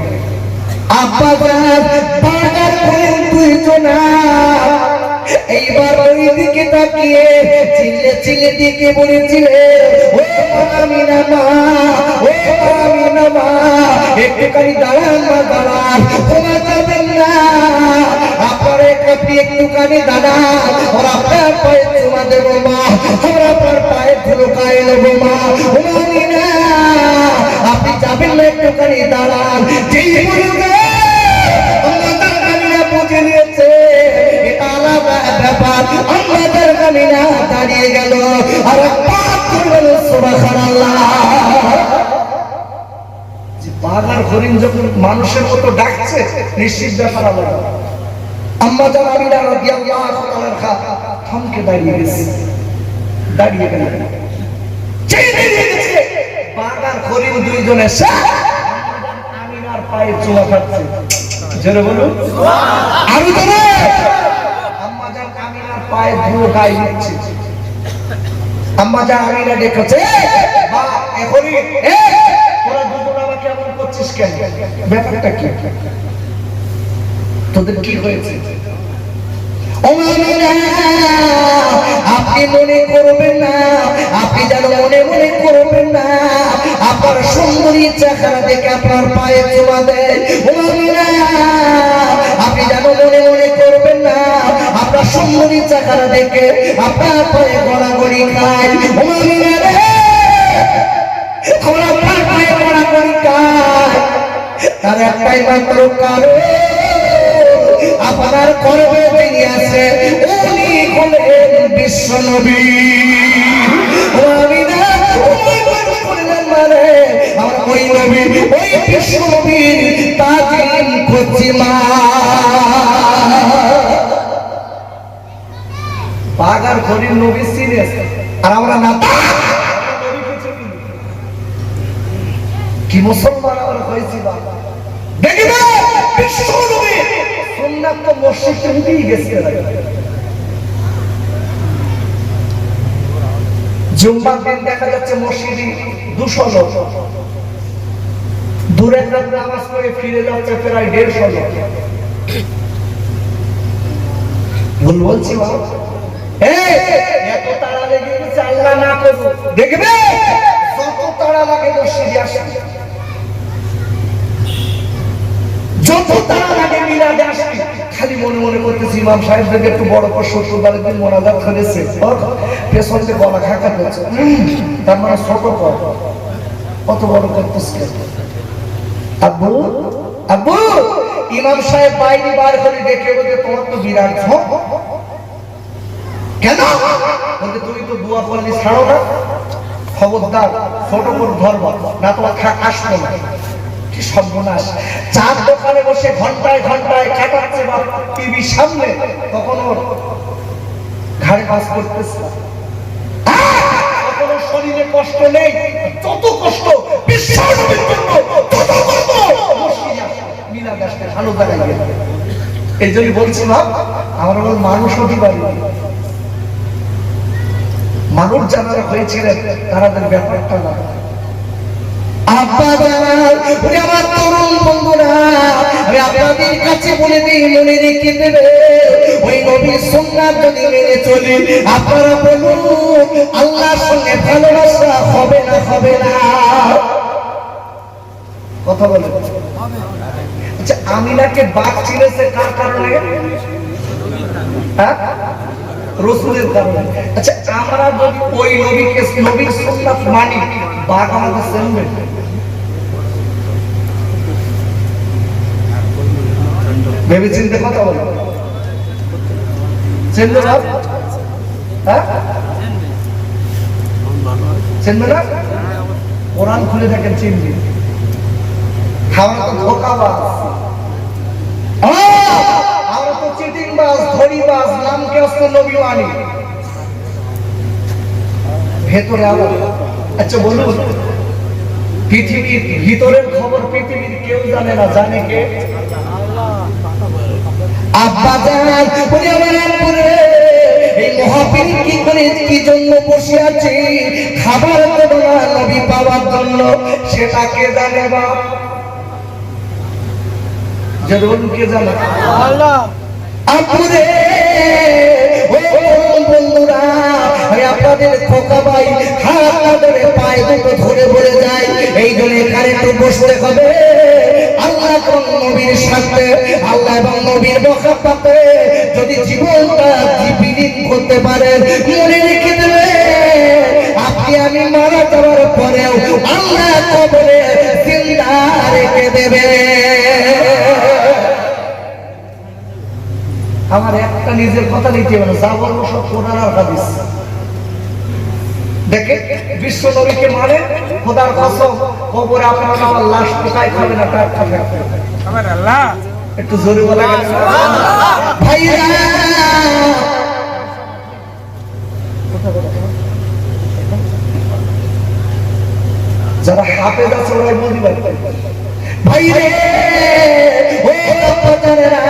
[SPEAKER 1] আব্বা জান বাগার করে তুই জোনা এইবার ওই দিকে তাকিয়ে চিল্লে চিল্লে দিকে বলেছিলে ও আমিনা মা ও আমিনা মা একটুখানি দাঁড়ান মা দাঁড়ান তোমার যাবেন না আপনার একটুখানি দাঁড়ান আর আপনার পায়ে চুমা দেবো মা আর আপনার পায়ে ধুলোকায় নেবো মা ও আমিনা আপনি যাবেন না একটুখানি দাঁড়ান যেই বলবে বুঝে নিয়েছে এটা আলাদা ব্যাপার আমাদের কামিনা দাঁড়িয়ে গেল আর পাপ করবেন সুবহানাল্লাহ যে বাগার হরিণ যখন মানুষের মতো ডাকছে নিশ্চিত ব্যাপার আলাদা আম্মা জান আমিনা রাদিয়াল্লাহু তাআলা থমকে দাঁড়িয়ে গেছে দাঁড়িয়ে গেল যেই দাঁড়িয়ে গেছে বাগার হরিণ দুইজন এসে আমিনার পায়ে চুমা খাচ্ছে জোরে বলুন আরো জোরে আম্মা জান আমিনার পায়ে ধুলো গায়ে দিচ্ছে আম্মা জান আমিনা দেখছে মা এখনি তোরা দুজন আমাকে এমন করছিস কেন ব্যাপারটা কি তোদের কি হয়েছে ও আমিনা আপনি মনে করবেন না আপনি যেন মনে মনে করবেন না আপনার সুন্দরী চেহারা দেখে আপনার পায়ে চুমা দেয় ও আমিনা আপনি যেন মনে মনে করবেন না আপনার সুন্দরী চেহারা দেখে আপনার পায়ে গড়াগড়ি খায় ও আমিনা রে আমরা আপনার পায়ে গড়াগড়ি খায় তার একটাই মাত্র কারণ আপনার করবে তিনি আছে উনি হলেন বিশ্বনবী ও আমিনা ওই করলেন মানে আমরা ওই নবী ওই বিশ্বনবীর তাজিম করছি মা বাগার হরিণ নবী সিরিয়াস আর আমরা না কি মুসলমান আমরা হয়েছি বাবা দেখবে বিশ্বনবী সুন্নাত তো মসজিদে উঠেই গেছে জুম্মার দিন দেখা যাচ্ছে মসজিদে 200 লোক দূরে নামাজ পড়ে ফিরে যাচ্ছে প্রায় 150 লোক ভুল বলছি বাবা এত তাড়া লেগে গেছে আল্লাহ না করুক দেখবে যত তাড়া লাগে মসজিদে আসে যত তাড়া লাগে মিলাদে আসে খালি মনে মনে করতেছি ইমাম সাহেবকে একটু বড় করে 70 বারের দিন মোনাজাত করেছে পেছন থেকে গলা খাকা করছে তার মানে ছোট কর কত বড় করতেছে আব্বু আব্বু ইমাম সাহেব বাইরে বার করে দেখে বলে তোমার তো বিরাট ঝোঁক কেন বলতে তুমি তো দোয়া করলি ছাড়ো না খবরদার ছোট করে ধরবা না তোমার আসবে না কি সর্বনাশ চার দোকানে বসে ঘন্টায় ঘন্টায় কাটাচ্ছে বা টিভির সামনে তখন ওর ঘাড়ে কাজ করতেছে তখন শরীরে কষ্ট নেই তত কষ্ট বিশ্বাসের জন্য তত কষ্ট মিলাদ আসতে ভালো জায়গায় গেল এই জন্য বলছিলাম আমরা মানুষ হতে পারি মানুষ যারা হয়েছিলেন তাদের ব্যাপারটা না আব্বা জান ওরে আমার তরুণ বন্ধুরা আমি আপনাদের কাছে বলে দিই মনে রেখে দেবে ওই নবীর সুন্নাত যদি মেনে চলি আপনারা বলুন আল্লাহর সঙ্গে ভালোবাসা হবে না হবে না কথা বলেন আচ্ছা আমিনাকে বাঘ চিনেছে কার কারণে হ্যাঁ রাসূলের কারণে আচ্ছা আমরা যদি ওই নবীকে নবীর সুন্নাত মানি বাঘ আমাদের চিনবে ভেবে চিন্তে কথা বলো, চিনবে না? হ্যাঁ চিনবে না? কোরআন খুলে দেখেন চিনবে। আমরা তো ধোকাবাজ, আমরা তো চিটিংবাজ, ধরিবাজ, নামকে অস্ত নবী মানি, ভেতরে আলাদা। আচ্ছা বলুন, পৃথিবীর ভিতরের খবর পৃথিবীর কেউ জানে না, জানে কে? আব্বা জান বলে আমার আব্বুরে এই মহাপীর কি করে কি জন্য বসে আছে, খাবার দেবো না নবী পাওয়ার জন্য, সেটা কে জানে? বাপ যেমন কে জানে? আল্লাহ। আব্বুরে বন্ধুরা, আপনাদের খোকা ভাই হাত ধরে পায়ে দুটো ধরে বলে যায়, এই জন্য এখানে একটু বসতে হবে। আল্লাহ এবং নবীর সাথে, আল্লাহ এবং নবীর মহব্বতে যদি জীবনটা বিলীন করতে পারেন, মনে রেখে দেবে আপনি আমি মারা যাওয়ার পরেও আল্লাহ কবরে জিন্দা রেখে দেবে। আমার একটা নিজের কথা নিতে হবে না, যা বলবো সব কোরআন আর হাদিস। দেখে বিশ্ব নবীকে মানে খোদার কসম, কবরে আপনারা আমার লাশ কোথায় খাবে না, কার খাবে? আমার আল্লাহ। একটু জোরে বলা গেল ভাইরা, যারা হাফেজ আছে ওরাই বলতে পারে ভাইরে ও বাচ্চারা,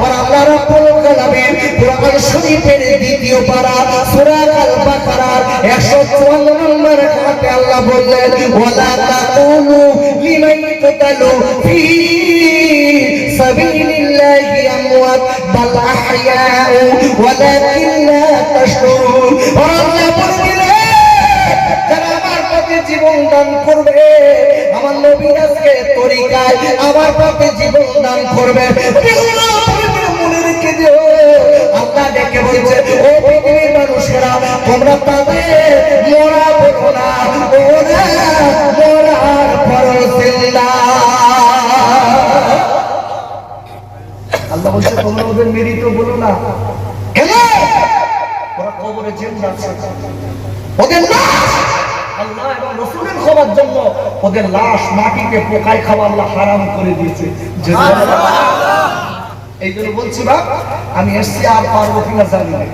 [SPEAKER 1] আর আল্লাহ রাব্বুল আলামিন কোরআন শরীফের দ্বিতীয় পারা সূরা আল বাকারার 154 নম্বর আয়াতে আল্লাহ বললেন, ওয়ালা তাকুলু লিমান কাতালু ফি সাবিলিল্লাহি আমওয়াত বাল আহইয়াউ ওয়ালাকিন লা তাশউরুন। আল্লাহ বললেন, যারা আমার পথে জীবন দান করবে, আমার নবীর আজকে তরিকায় আমার পথে জীবন দান করবে, মনে রেখে দিও। আল্লাহ ডেকে বলছে, ও পৃথিবীর মানুষেরা, তোমরা তাদের মরা বলো না, ওরা মরার পর জিন্দা। আল্লাহ বলছে, তোমরা ওদের মৃত বলো না, কেন? ওরা কবরে জিন্দা আছে, ওদের লাশ আল্লাহ এবং রাসূলের খাওয়ার জন্য ওদের লাশ মাটিতে পোকায় খাওয়া আল্লাহ হারাম করে দিয়েছে। এই জন্য বলছি বাপ, আমি এসছি আর পারবো কিনা জানি না,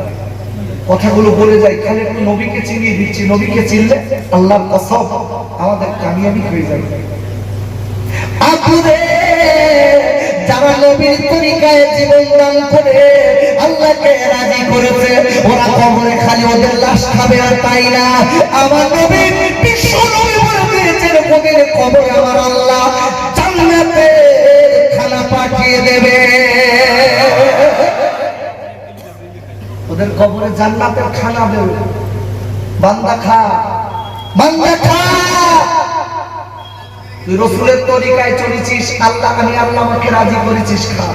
[SPEAKER 1] কথাগুলো বলে যাই, খালি একটু নবীকে চিনিয়ে দিচ্ছি। নবীকে চিনলে আল্লাহর কসম আমাদের কামিয়াবি হয়ে যাবে। আপুরে, যারা নবীর তরিকায় জীবন দান করে আল্লাহকে রাজি করেছে, ওরা কবরে খালি ওদের লাশ খাবে আর তাই না, আমার নবী বিশ্ব নবী বলে দিয়েছেন, ওদের কবরে আমার আল্লাহ জান্নাতে খানা পাঠিয়ে দেবে। ওদের কবরে জান্নাতের খানা দেবে। বান্দা খা, বান্দা খা, তুই রাসূলের তরিকায় চলেছিস, আল্লাহ আমি আল্লাহ আমাকে রাজি করেছিস, খা।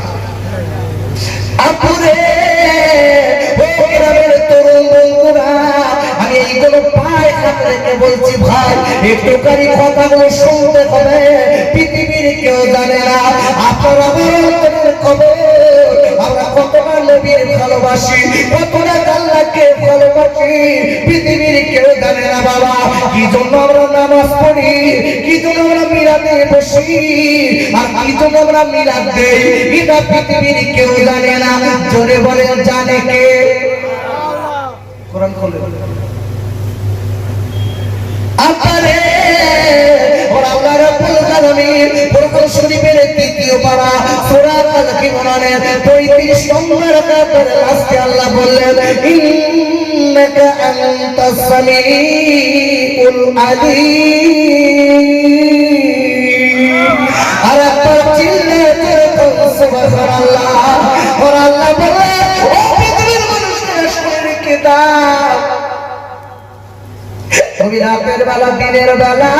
[SPEAKER 1] আপুরে ও গ্রামের তরুণ বন্ধুরা, আমি এইগুলো পায়ে হাত রেখে বলছি, ভাই একটুখানি কথাগুলো শুনতে হবে। পৃথিবীর কেউ জানে না আপনারা আমার খবর, আমরা কতটা নবীর ভালোবাসি, কতটা আল্লাহকে ভালোবাসি, পৃথিবীর কেউ জানে না বাবা। কি জন্য আমরা নামাজ পড়ি, কি জন্য আমরা মিলাদে বসি, আর কি জন্য আমরা মিলাদ দেই, এটা পৃথিবীর কেউ জানে না। জোরে বলে জানে কে? কোরআন খুলে আপনারে ওরা আল্লাহ রাব্বুল আলামিন কোরআন শরীফের তৃতীয় পারা সূরা আল-ইমরানের 35 নম্বর আয়াতের লাস্টে আল্লাহ বললেন, ইন্নাকা আনতাস সামিউল আলীম। আর একবার চিল্লাতে সুবহানাল্লাহ। আর আল্লাহ বললেন, ও পৃথিবীর মানুষেরা শুনে রেখে দাও, তুমি রাতের বেলা দিনের বেলা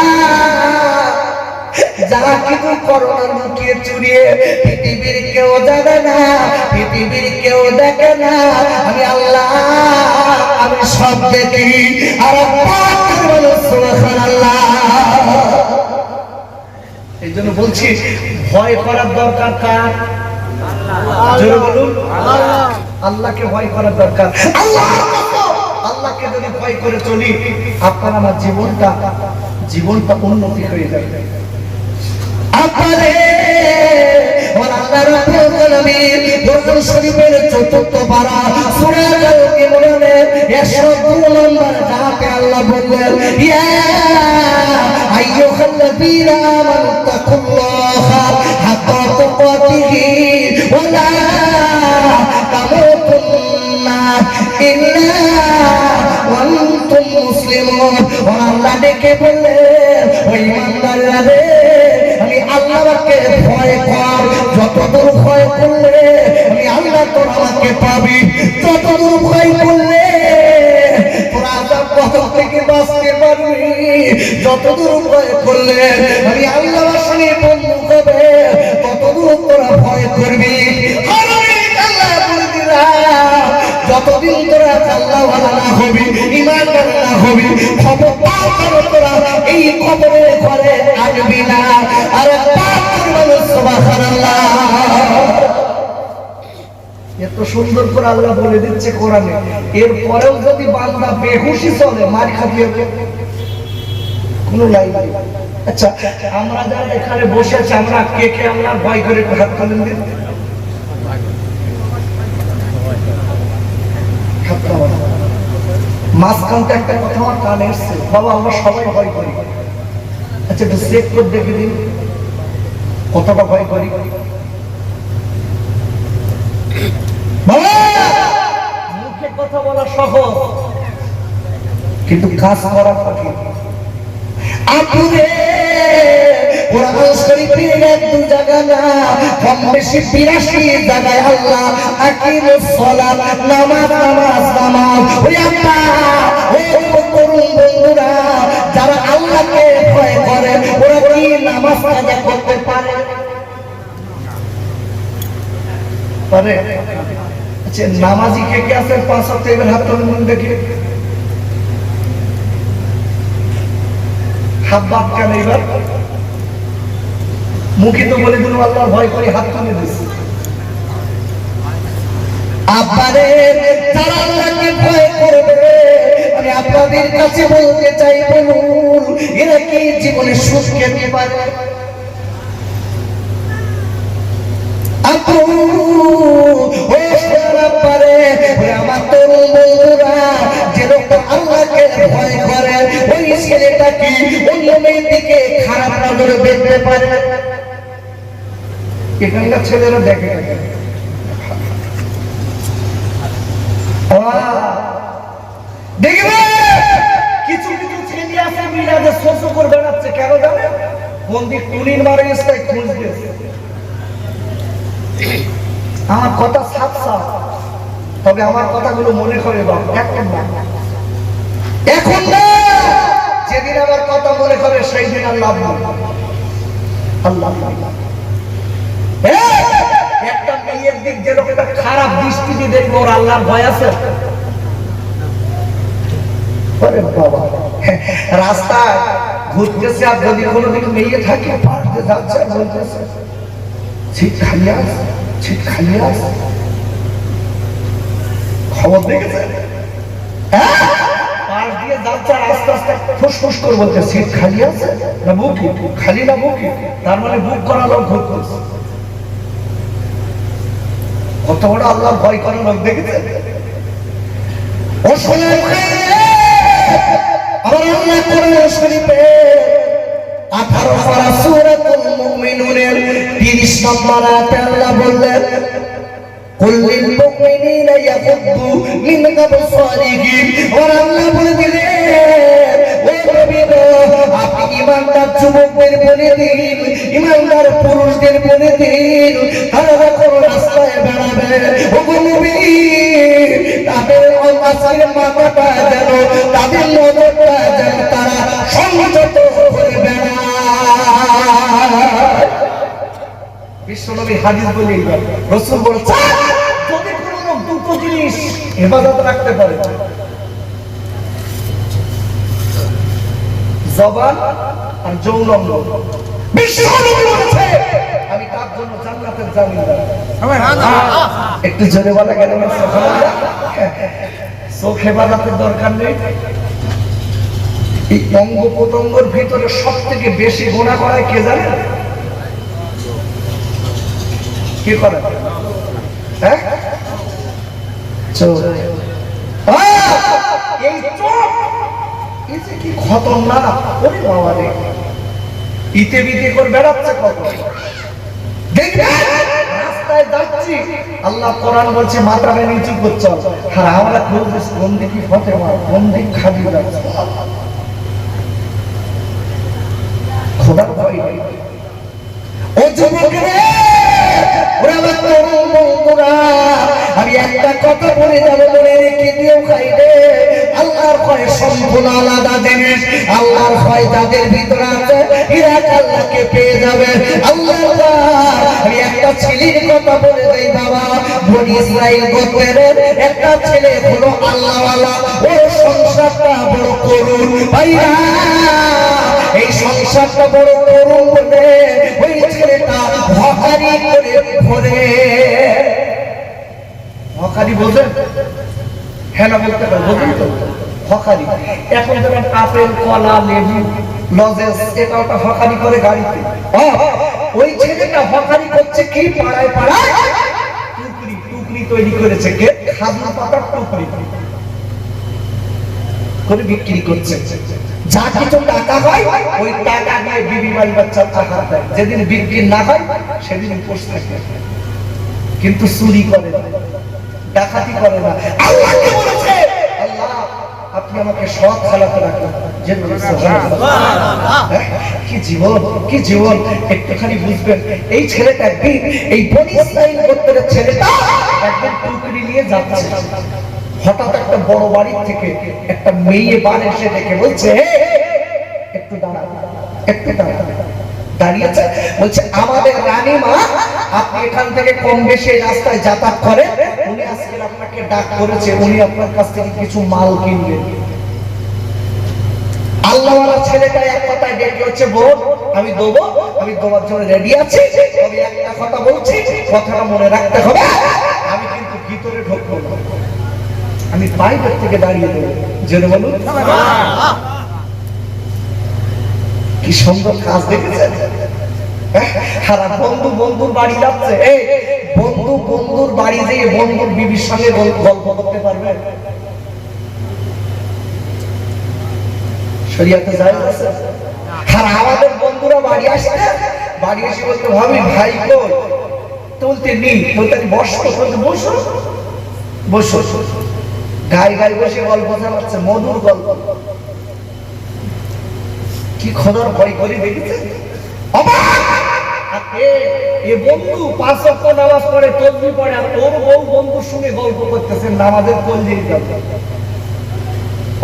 [SPEAKER 1] যা কিছু করো না লুকিয়ে চুরিয়ে, পৃথিবীর কেউ জানে না, পৃথিবীর কেউ দেখে না, আমি আল্লাহ আমি সব দেখি। আর সুবহানাল্লাহ। এই জন্য বলছি, ভয় করার দরকার কার? জোরে বলুন আল্লাহকে ভয় করার দরকার। আল্লাহকে যদি ভয় করে চলি, আপনার আমার জীবনটা উন্নতি হয়ে যাবে। আল্লাহ রাব্বুল আলামিন কোরআন শরীফের ৪র্থ পারা সূরা আল-ইমরানের ১০২ নম্বর আয়াতে আল্লাহ বললেন, ইয়া আইয়ুহাল্লাযীনা আমানু তাকুল্লাহা হাক্কা তুকাতিহি ওয়া লা তামুতুন্না ইল্লা ওয়া আনতুম মুসলিমুন। আল্লাহ ডেকে বললেন, ও ঈমানদাররা রে, আমি আল্লাহকে ভয় কর। যতদূর ভয় করলে আমি আল্লাহ তোর আমাকে পাবি, যতদূর ভয় করলে তোরা আযাব কবর থেকে বাঁচতে পারবি, যতদূর ভয় করলে আমি আল্লাহর সাথে বন্ধু হবে, ততদূর তোরা ভয় করবি। আল্লাহ বলে দিলাম, যতদিন তোরা আল্লাহওয়ালা না হবি, ঈমানদার না হবি, খবরদার তোরা এই কবরের ঘরে আসবি না। আর সুবহানাল্লাহ, এত সুন্দর করে আল্লাহ বলে দিচ্ছে কোরআনে। এরপরেও যদি বান্দা বেহুশি চলে, মার খাবে কোনো লাইন নাই। আচ্ছা, আমরা যারা এখানে বসে আছি, আমরা কে কে আল্লাহর ভয় করে হাত তুলেন দিন। মাঝখানটা একটা কথা আমার কানে এসছে, বাবা আমরা সবাই ভয় করি। আচ্ছা, একটু চেক করে দেখে দিন কতটা ভয় করি। মুখে কথা বলা সহজ, কিন্তু কাজ করা কঠিন। আপুরে কোরআন শরীফের এক-দু জায়গা না, কম বেশি ৮২ জায়গায় আল্লাহ আকিমুস সালাত, নামাজ। ওই আল্লাহ, ওই তরুণ বন্ধুরা যারা আল্লাহকে ভয় করে, ওরা কি নামাজ কাজা করতে পারে? আচ্ছা, নামাজি কে কে আছে? ৫ ওয়াক্ত এবার হাত তুলুন দেখি। হাত বাদ কেন এবার? মুখে তো বলে দিল আল্লাহর ভয় করে, হাত তুলে দিচ্ছে। আপারে যারা আল্লাহকে ভয় করবে, আমি আপনাদের কাছে বলতে চাই, বলুন এরা কি জীবনে সুখ খেতে পারে? আমার তরুণ বন্ধুরা, যে লোকটা আল্লাহকে ভয় করে, ওই ছেলেটা কি অন্য মেয়ের দিকে খারাপ নজরে দেখতে পারে? এখানকার ছেলেরা দেখে দেখবে, কিছু কিছু ছেলে আছে মিলাদে সহ্য করে বেড়াচ্ছে। কেন জানে? মন্দির টুনির মারে ইস্তায় খুঁজবে। আমার কথা সাফ সাফ, তবে আমার কথাগুলো মনে করে বাপ, এখন না, যেদিন আমার কথা মনে করে সেই দিন আল্লাহ একটা মেয়ের দিক যেরকম একটা খারাপ দৃষ্টিতে দেখবো, ওর আল্লাহর ভয় আছে? রাস্তায় ঘুরতেছে, আর যদি কোনোদিন মেয়ে থাকে, পাশে যাচ্ছে আর বলতেছে ছিট খালি আছে, ছিট খালি আছে। খবর দেখেছে? পাশ দিয়ে যাচ্ছে আর আস্তে আস্তে ফুসফুস করে বলছে সিট খালি আছে না বুকি, খালি না বুকি, তার মানে বুক করা লোক ঘুরতেছে। কত বড় আল্লাহ ভয় করা লোক দেখেছে? ও শোনো, আমার আল্লাহ কোরআন শরীফে 18 পারা সূরাতুল মুমিনুনের 30 নম্বর আয়াতে আল্লাহ বললেন, কুল লিল মুমিনিনা ইয়াগুদ্দু মিন আবসারিহিম। আর আল্লাহ বলে দিলেন, ও নবী গো, আপনি ঈমানদার যুবকদের বলে দিন, ঈমানদার পুরুষদের বলে দিন, তারা যখন রাস্তায় বেড়াবে, ও নবী, তাদের অন্তরের মাথাটা যেন, তাদের নজরটা যেন তারা সংযত করে বেড়ায়। বিশ্বনবী হাদিস বলে, রাসূল বলেছেন, যদি কোনো লোক দুটো জিনিস হেফাজত রাখতে পারে, জবান আর যৌন অঙ্গ, বিশ্বনবী বলেছে আমি তার জন্য জান্নাতের জামিনদার। একটু জোরে বলা গেল না সুবহানাল্লাহ। চোখে বাজাতে দরকার নেই। এই অঙ্গ প্রত্যঙ্গের ভিতরে সব থেকে বেশি গুনাহ করায় কে জানে? কি করে? হ্যাঁ, চোখ। এই চোখ এই যে কি খতরনাক! ওরে বাবা রে, ইতে বিতে করে বেড়াচ্ছে কত। দেখবেন রাস্তায় যাচ্ছি, আল্লাহ কোরআন বলছে মাথাটা নিচু করছে, আর আমরা খুঁজছি কোন দিকে ফতেমা, কোন দিক খালি যাচ্ছে। খোদার ভয় নেই। ও যুবক রে, ওরে আমার তরুণ বন্ধুরা, আমি একটা কথা বলে যাবো, মনে রেখে দিও খাই রে। আল্লাহর ভয় সম্পূর্ণ আলাদা জিনিস। আল্লাহর ভয় যাদের ভিতরে আছে এরা আল্লাহকে পেয়ে যাবে। আল্লাহ আমি একটা ছেলের কথা বলে দেই বাবা, বনি ইসরাইল গোত্রের একটা ছেলে হলো আল্লাহওয়ালা। ওর সংসারটা বড় করুন ভাইরা, এই সংসারটা বড় করুন বলে ওই ছেলেটা হকারি করে ঘোরে। হকারি বোঝেন? হ্যাঁ না বলতে পারেন, বোঝেন তো? হকারি এখন যেমন আপেল, কলা, লেবু, লজেন্স এটা ওটা হকারি করে গাড়িতে। ওই ছেলেটা হকারি করছে কি? পাড়ায় পাড়ায় টুকরি টুকরি তৈরি করেছে। কে? খাজুর পাতার টুকরি করে বিক্রি করছে। যা কিছু টাকা হয় ওই টাকা দিয়ে বিবি বাড়ি বাচ্চার টাকা দেয়। যেদিন বিক্রি না হয় সেদিন উপোস থাকে, কিন্তু চুরি করে না, ডাকাতি করে না। আল্লাহ কি বলেছে? আল্লাহ আপনি আমাকে সৎ খালাতে রাখেন। কি জীবন, কি জীবন! একটুখানি বুঝবেন। এই ছেলেটা একদিন, এই বনি ইসরাইল গোত্রের ছেলেটা একদিন টুকরি নিয়ে যাচ্ছে। হঠাৎ একটা বড় বাড়ি থেকে একটা মেয়ে বার এসে দেখে বলছে, একটু দাঁড়া, একটু দাঁড়া। দাঁড়িয়েছে, বলছে আমাদের রানীমা, আপনি এখান থেকে কম বেশি রাস্তায় যাতায়াত করেন, উনি আজকে আপনাকে ডাক করেছে, উনি আপনার কাছ থেকে কিছু মাল কিনবেন। আল্লাহওয়ালা ছেলেটা এক কথায় ডেকে হচ্ছে, বোন আমি দেবো, আমি দেওয়ার জন্য রেডি আছি, তবে একটা কথা বলছি, কথাটা মনে রাখতে হবে, আমি কিন্তু ভিতরে ঢুকবো না, আমি বাইরের থেকে দাঁড়িয়ে দেবো। জেনে বলুন কি সুন্দর কাজ দেখেছেন। সারা বন্ধু বন্ধুর বাড়ি যাচ্ছে, বন্ধু বন্ধুর বাড়ি যেয়ে বন্ধুর বিবির সঙ্গে গল্প করতে পারবে? শরীয়তে জায়েজ আছে? আর আমাদের বন্ধুরা বাড়ি আসে, বাড়ি এসে বলতে ভাবি ভাই কই, বলতে নেই, বলতে বসো, বসো বসো, গায়ে গায়ে বসে গল্প চালাচ্ছে, মধুর গল্প। কি খোদার ভয় করে দেখেছে? বন্ধু 5 ওয়াক্ত নামাজ পড়ে, তাসবিহ পড়ে, আর তোর বউ বন্ধুর সঙ্গে গল্প করতেছে, নামাজের কোল দিয়ে যাবে।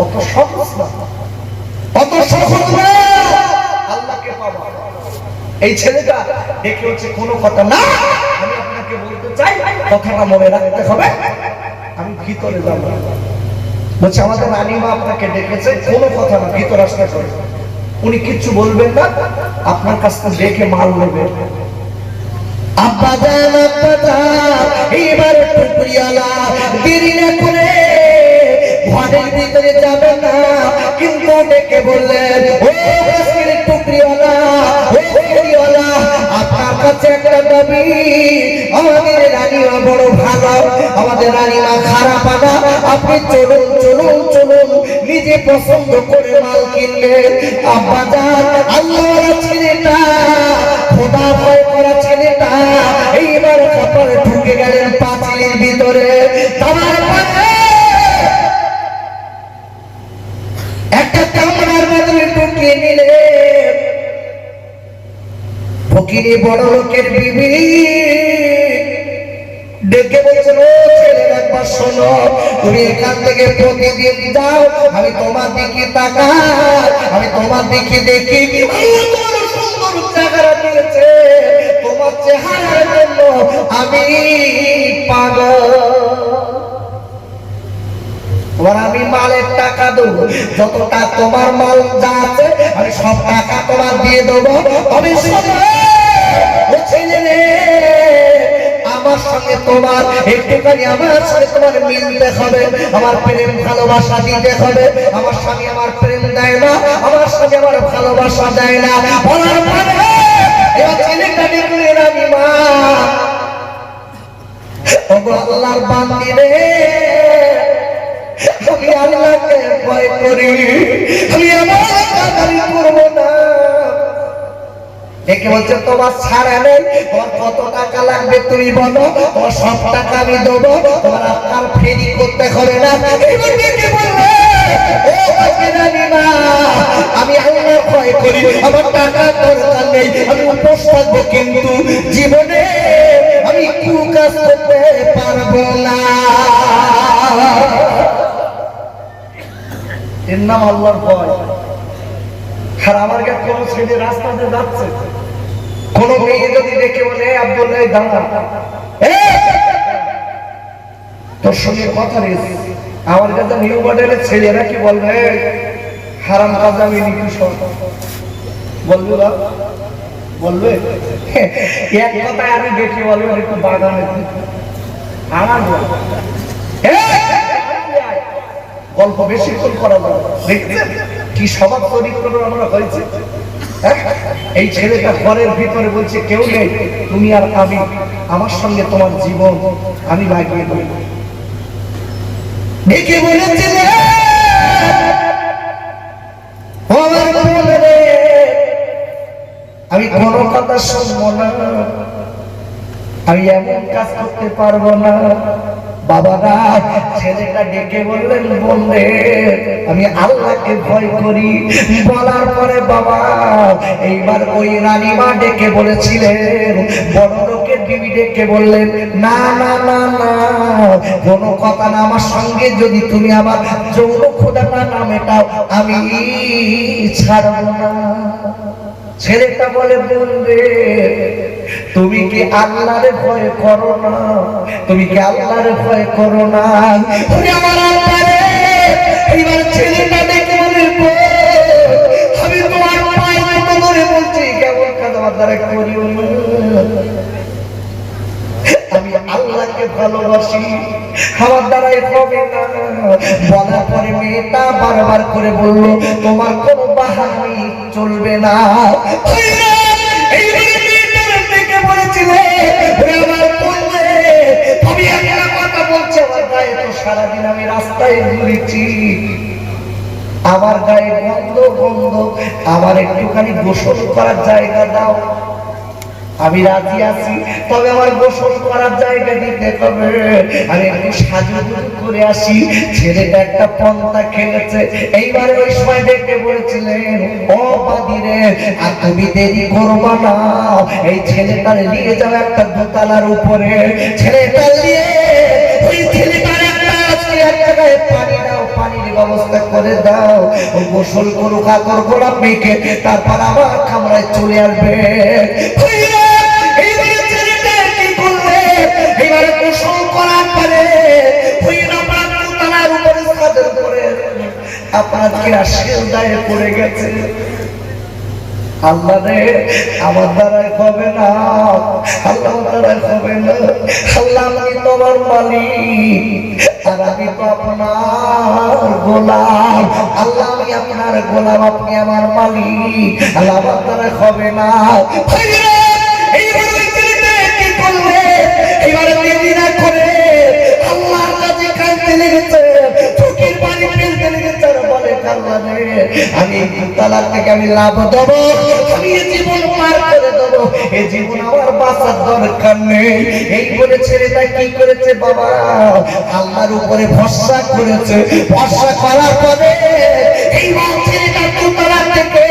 [SPEAKER 1] অত সহজ না, অত সহজ না আল্লাহকে পাওয়া। এই ছেলেটা দেখে হচ্ছে কোনো কথা না, আমি আপনাকে বলতে চাই, কথাটা মনে রাখতে হবে, আমি ভিতরে যাব। বলছে আমাদের রানীমা আপনাকে ডেকেছে, কোনো কথা না, ভিতরে আসতে হবে। উনি কিচ্ছু বলবেন না, আপনার কাছ থেকে দেখে মাল নেবে। আব্বা জান, আব্বা জান, এইবার টুকরিওয়ালা দেরি না করে ঘরের ভিতরে যাবে না, কিন্তু ডেকে বললেন, ও আজকের টুকরিওয়ালা, ও টুকরিওয়ালা, আপনার কাছে একটা দাবি। আমাদের রানীমা বড় ভালো, আমাদের রানীমা খারাপ না, আপনি চলুন চলুন চলুন, নিজে পছন্দ করে মাল কিনলেন। আব্বা জান, আল্লাহর ছেলেটা, খোদা ভয় করা ছেলেটা এইবার কপালে ঢুকে গেলেন পাঁচিলের ভিতরে। তার পরে একটা কামরার মধ্যে ঢুকিয়ে নিলেন। ফকিরি বড় লোকের বিবি ডেকে বলছিল, ছেলের একবার শোনো, তুমি এখান থেকে প্রতিদিন যাও, আমি তোমার দিকে তাকাই, আমি তোমার দিকে দেখি, সুন্দর চেহারা দিয়েছে, তোমার চেহারার জন্য আমি পাগল। তোমার আমি মালের টাকা দেবো, যতটা তোমার মাল যা আছে আমি সব টাকা তোমার দিয়ে দেবো। তবে ও ছেলে রে, আমার সঙ্গে তোমার একটুখানি আমার সঙ্গে তোমার মিলতে হবে, আমার প্রেম ভালোবাসা দিতে হবে। আমার স্বামী আমার প্রেম দেয় না, আমার সঙ্গে আমার ভালোবাসা দেয় না। বলার পরে এবার ছেলেটা দেখলে রানীমা, ওগো আল্লাহর বান্দি রে, আমি আল্লাহকে ভয় করি, আমি আমার কাদারি করবো না। একে বলছে তোমার ছাড়া নেই, তোমার কত টাকা লাগবে তুমি বলো, তোমার সব টাকা আমি দেবো, তোমার আপনার ফেরি করতে হবে না। আমি আল্লাহর ভয় করি, আমার টাকা দরকার নেই, আমি উপোস থাকবো, কিন্তু জীবনে আমি কুকাজ করতে পারবো না। এর নাম আল্লাহর ভয়। আর আমার কাছে কোন ছেলে রাস্তাতে যাচ্ছে, কোন মেয়ে যদি দেখে বলে আব্দুল্লাহ দাঁড়া, তোর সঙ্গে কথা রয়েছে, আমার কাছে নিউ মডেলের ছেলেরা কি বলবে, হারাম কাজ আমি নিকুশ বলবে, বলবে এক কথায় আমি দেখে বলবো একটু বাগানে আমার গল্প বেশিক্ষণ করা যাবে। দেখছেন কি স্বভাব চরিত্র আমরা হয়েছে। এই ছেলেটা ঘরের ভিতরে বলছে কেউ নেই, তুমি আর আমি, আমার সঙ্গে তোমার জীবন আমি লাগিয়ে দেব। দেখে বলেছিলে আমি কোনো কথা শুনবো না, আমি এমন কাজ করতে পারবো না। বাবারা ছেলেটা ডেকে বললেন, বললে আমি আল্লাহকে ভয় করি। বলার পরে বাবা এইবার ওই রানীমা ডেকে বলেছিলেন, বড় লোকের বিবি ডেকে বললেন, না না না না, কোনো কথা না, আমার সঙ্গে যদি তুমি আমার যৌন ক্ষুধাটা না মেটাও আমি ছাড়বো না। ছেলেটা বলে, বলবে তুমি কি আল্লাহরে ভয় করো না, তুমি কি আল্লাহরে ভয় করো না। আমার আল্লাহরে এবার ছেলেটা দেখে বলবে, আমি তোমার পায়ে ধরে বলছি কেমন কাজ আমার দ্বারা করিও না, আমি আল্লাহকে ভালোবাসি, আমার দ্বারাই হবে না। বলার পরে মেয়েটা বারবার করে বলল, তোমার কোনো বাহানি চলবে না। সারাদিন আমি রাস্তায় ঘুরেছি, আমার গায়ে গন্ধ গন্ধ, আমার একটুখানি গোসল করার জায়গা দাও। আমি রাজি আছি, তবে আমার গোসল করার জায়গা দিতে হবে, আমি একটু সাজুগুজু করে আসি। ছেলেটা একটা পন্থা খেলেছে। এইবারে ওই সময় দেখে বলেছিলেন, ও বাদিরে আর তুমি দেরি করবা না, এই ছেলেটার নিয়ে যাও একটা দোতলার উপরে। ছেলেটা নিয়ে ওই ছেলেটার এক জায়গায় পানি দাও, পানির ব্যবস্থা করে দাও, ও গোসল করুক কাপড় গোড়া মেখে, তারপর আবার কামরায় চলে আসবে। এবারে গোসল করার পরে ওই আপনার দোতলার উপরে ছাদের উপরে আপনার কি আশীর দায়ে পড়ে গেছে। আল্লাহ রে, আমার দ্বারাই হবে না, আল্লাহ দ্বারাই হবে না। আল্লাহ আমি তোমার মালিক আর আমি তো আপনার গোলাম। আল্লাহ আমি আপনার গোলাম, আপনি আমার মালিক, আল্লাহ আমার দ্বারাই হবে না। এবারে দিদিরা করে আল্লাহর কাছে কাঁদতে লেগেছে, চোখের পানি ফেলতে লেগেছে, বলে আল্লাহ রে, আমি তালাক থেকে আমি লাভ দেবো, আমি এই জীবন পার করে দেবো, এই জীবন আমার বাঁচার দরকার নেই। এই বলে ছেলেটা কি করেছে বাবা, আল্লাহর উপরে ভরসা করেছে। ভরসা করার পরে এই ছেলেটা তালাক থেকে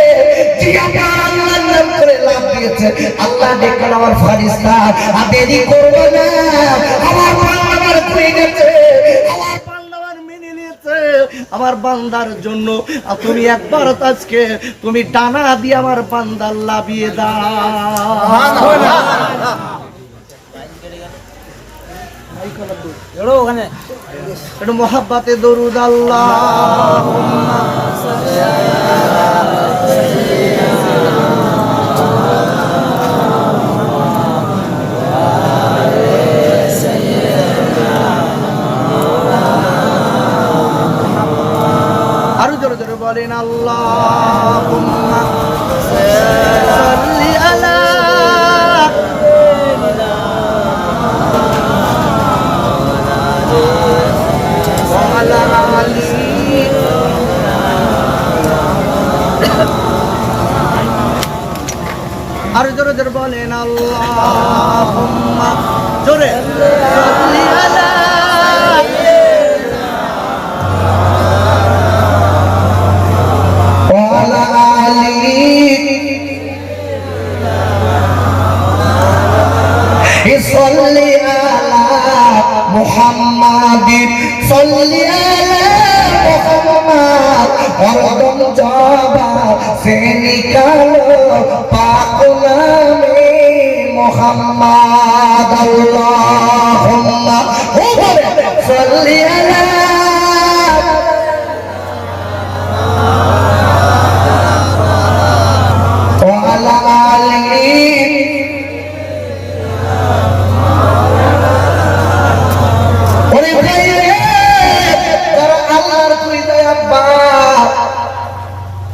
[SPEAKER 1] আল্লাহর নাম করে লাভ দিয়েছে। আল্লাহ দেখুন আমার ফারিস্তা, আর দেরি করবো না, আমার বান্দার হয়ে গেছে, আমার বান্দার মেনে নিয়েছে, আমার বান্দার জন্য তুমি একবার আজকে তুমি ডানা দিয়ে আমার বান্দার লাভিয়ে দাও।
[SPEAKER 2] ওখানে
[SPEAKER 1] একটু মোহাব্বতে দরুদ আল্লাহুম্মা আরো জোরে জোরে বলেন আল্লাহুম্মা সাল্লি আলা ওয়ালা আলি আরো জোরে জোরে বলেন আল্লাহুম্মা জোরে সাল্লি আলা ওয়ালা আলি صلي على محمد صلي على محمد हरदम जाबा से निकालो पाक नामे मोहम्मद अल्लाहुम्मा صلي على وعلى آله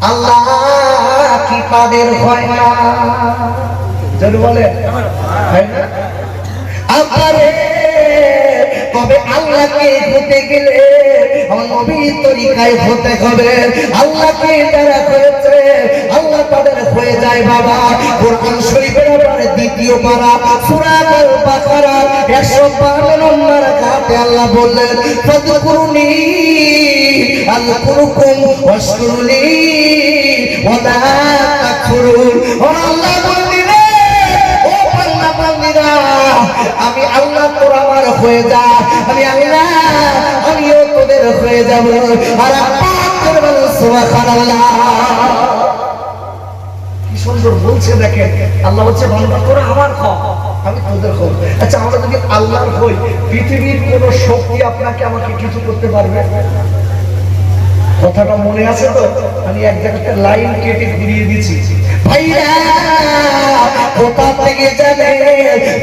[SPEAKER 1] আল্লাহ কি তাদের হয় না যদি বলে আমারে তবে আল্লাহকে হতে গেলে আমার নবীর তরিকায় হতে হবে আল্লাহকে যারা হয়েছে আল্লাহ তাদের হয়ে যায় বাবা কোরআন শরীফের ব্যাপারে দ্বিতীয় পারা সূরা আল বাকারা 152 নম্বর আয়াতে আল্লাহ বললেন ফাযকুরুনি আযকুরুকুম ওয়াশকুরুলি ওয়ালা তাকফুরুন আল্লাহ বললেন ও বান্দা বান্দীরা আমি আল্লাহ তোরা আমার হয়ে যা আমি আল্লাহ আমিও তোদের হয়ে যাব আর পাক করে বলো সুবহানাল্লাহ কি সুন্দর বলছে দেখেন আল্লাহ বলছে বান্দা তোরা আমার হও আমি তোদের হব আচ্ছা আমরা যদি আল্লাহর হই পৃথিবীর কোন শক্তি আপনাকে আমাকে কিছু করতে পারবে কথাটা মনে আছে তো আমি এক জায়গাতে লাইন কেটে ঘুরিয়ে দিয়েছি ভাইরা কোথা থেকে জানে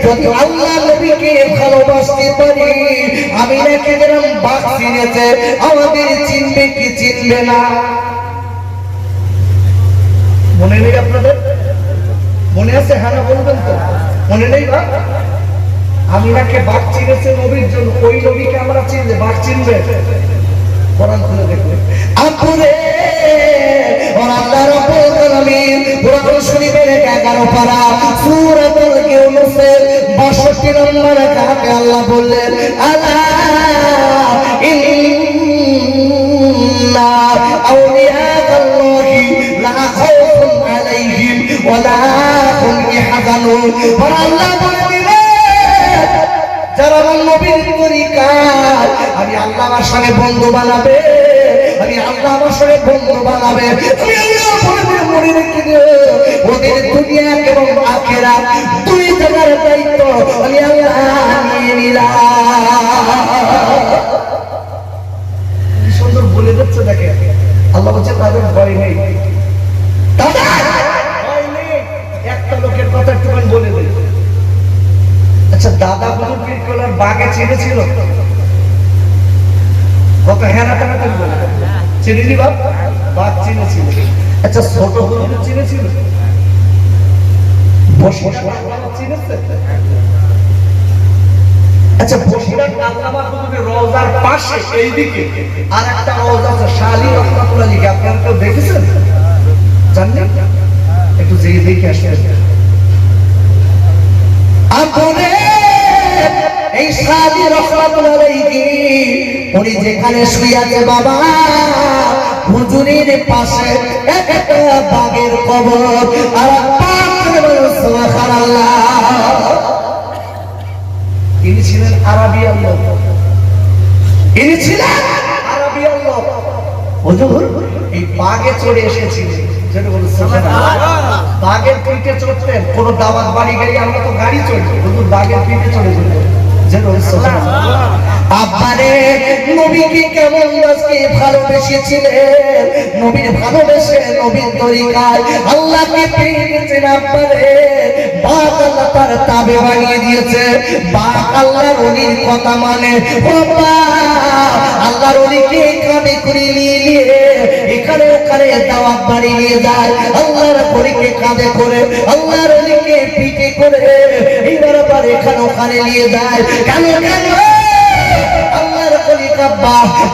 [SPEAKER 1] যদি আল্লাহ নবীকে ভালোবাসতে পারি আমি নাকি যেরকম বাঘ চিনেছে আমাদের চিনবে কি চিনবে না মনে নেই আপনাদের মনে আছে হ্যাঁ না বলবেন তো মনে নেই বা আমি নাকি বাঘ চিনেছে নবীর জন্য ওই নবীকে আমরা চিনবে বাঘ চিনবে কোরআন খুলে দেখুন আপুরে और अल्लाह रब्बुल आलामीन कुरान शरीफের 11 পারা সূরাতুল ইউনূসের 62 নম্বর আয়াতে আল্লাহ বললেন আলা ইন্না আউলিয়া আল্লাহি লা খাউফুন আলাইহিম ওয়া লা হুম ইয়াহজানুন আর আল্লাহ বললেন যারা আমার নবীর তরিকায় আমি আল্লাহ আমার সঙ্গে বন্ধু বানাবে আমি আল্লাহ আমার সঙ্গে বন্ধু বানাবে আমি আল্লাহ বলবে মনে রেখে দিও ওদের দুনিয়া এবং আখিরাত দুই জায়গার দায়িত্ব আমি আল্লাহ নিয়ে নিলাম কি সুন্দর বলে দিচ্ছে দেখে আল্লাহ বলছে তাদের ভয় নেই তাদের ভয় নেই একটা লোকের কথা একটু বলে দিই আচ্ছা দাদা হুজুর পীর কেবলার বাগে চিনেছিল কত হেনা টানা বলে চিনিনি বাপ বাগ চিনেছিল আচ্ছা ছোট হুজুর চিনেছিল চিনেছে আচ্ছা বসিরহাট আল্লামা হুজুরের রওজার পাশে এইদিকে আরেকটা রওজা আছে শালি রহমাতুল্লাহ লিখে আপনারা কেউ দেখেছেন জানেন একটু যেয়ে দেখে আসেন আপনি এই শালি রহমাতুল্লাহ আলাইহি উনি যেখানে শুয়ে আছে বাবা হুজুরের পাশে একটা বাঘের কবর আর পাক করে বলো সুবহানাল্লাহ ইনি ছিলেন আরবিয়ান লোক ইনি ছিলেন আরবিয়ান লোক হুজুর এই বাঘে চড়ে এসেছিলেন যেটা বলো সুবহানাল্লাহ বাঘের পিঠে চড়তেন কোন দাওয়াত বাড়ি গাড়ি আমরা তো গাড়ি চড়ি হুজুর বাঘের পিঠে চড়ে যেতেন যেটা বলো সুবহানাল্লাহ আব্বারে নবীকে কেমন আজকে ভালোবেসেছিলেন, নবীর ভালোবেসে নবীর তরিকায় আল্লাহকে পেয়ে গেছেন। আব্বারে বাপ আল্লাহ তার তাবে বানিয়ে দিয়েছে, বাপ আল্লাহর ওলির কথা মানে। বাবা আল্লাহর ওলিকে কাঁধে করে নিয়ে এখানে ওখানে দাওয়াত বাড়ি নিয়ে যায়, আল্লাহর ওলিকে কাঁধে করে, আল্লাহর ওলিকে পিঠে করে এইবার আবার এখানে ওখানে নিয়ে যায়। কেন কেন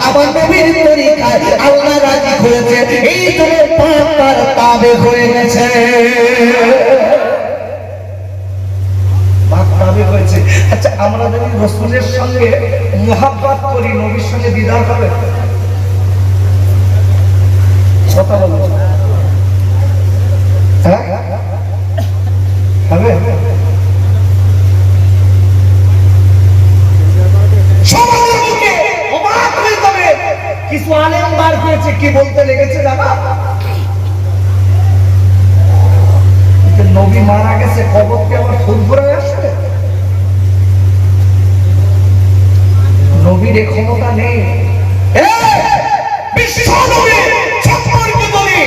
[SPEAKER 1] আমার নবীর তরিকায় আল্লাহ রাজি হয়েছে, এই জন্য তার তাবে হয়ে গেছে, হয়েছে। আচ্ছা আমরা যদি রাসূলের সঙ্গে মুহাব্বত করি, নবীর সঙ্গে দিদার হবে? কথা বলো, হ্যাঁ হবে? কিছু আলেম বার হয়েছে, কি বলতে লেগেছে জানা? নবী মারা গেছে, কবরকে আবার ফুরফুরে আসবে? নবীর ক্ষমতা নেই। বিশ্ব নবী সম্পর্কে বলি,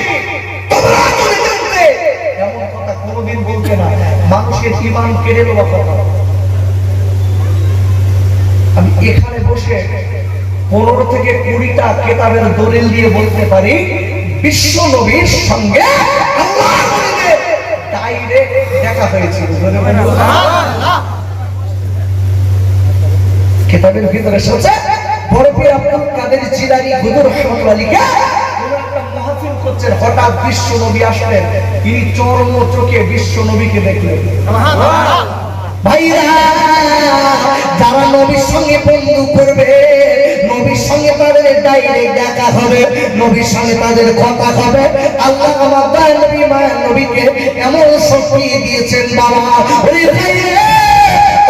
[SPEAKER 1] তোমরা যদি জানতে, এমন কথা কোনোদিন বলতে না, মানুষের ঈমান কেড়ে নেওয়া কথা। আমি এখানে বসে 15 থেকে 20টা কিতাবের দলিল দিয়ে বলতে পারি বিশ্ব নবীর সঙ্গে আল্লাহর ওলিদের ডাইরেক্ট দেখা হয়েছিল। কিতাবের ভিতরে এসেছে বড় পীর আব্দুল কাদের জিলানী হুজুর রাহমাতুল্লাহ আলাইহি একটা মাহফিল করছেন, হঠাৎ বিশ্ব নবী আসলেন, তিনি চরম চোখে বিশ্ব নবীকে দেখলেন। ভাইরা যারা নবীর সঙ্গে বন্ধু করবে, নবীর সঙ্গে তাদের ডাইরেক্ট দেখা হবে, নবীর সঙ্গে তাদের কথা হবে। আল্লাহ আমার নবী মায়ের নবীকে এমন শক্তি দিয়েছেন বাবা, ওরে ভাইরা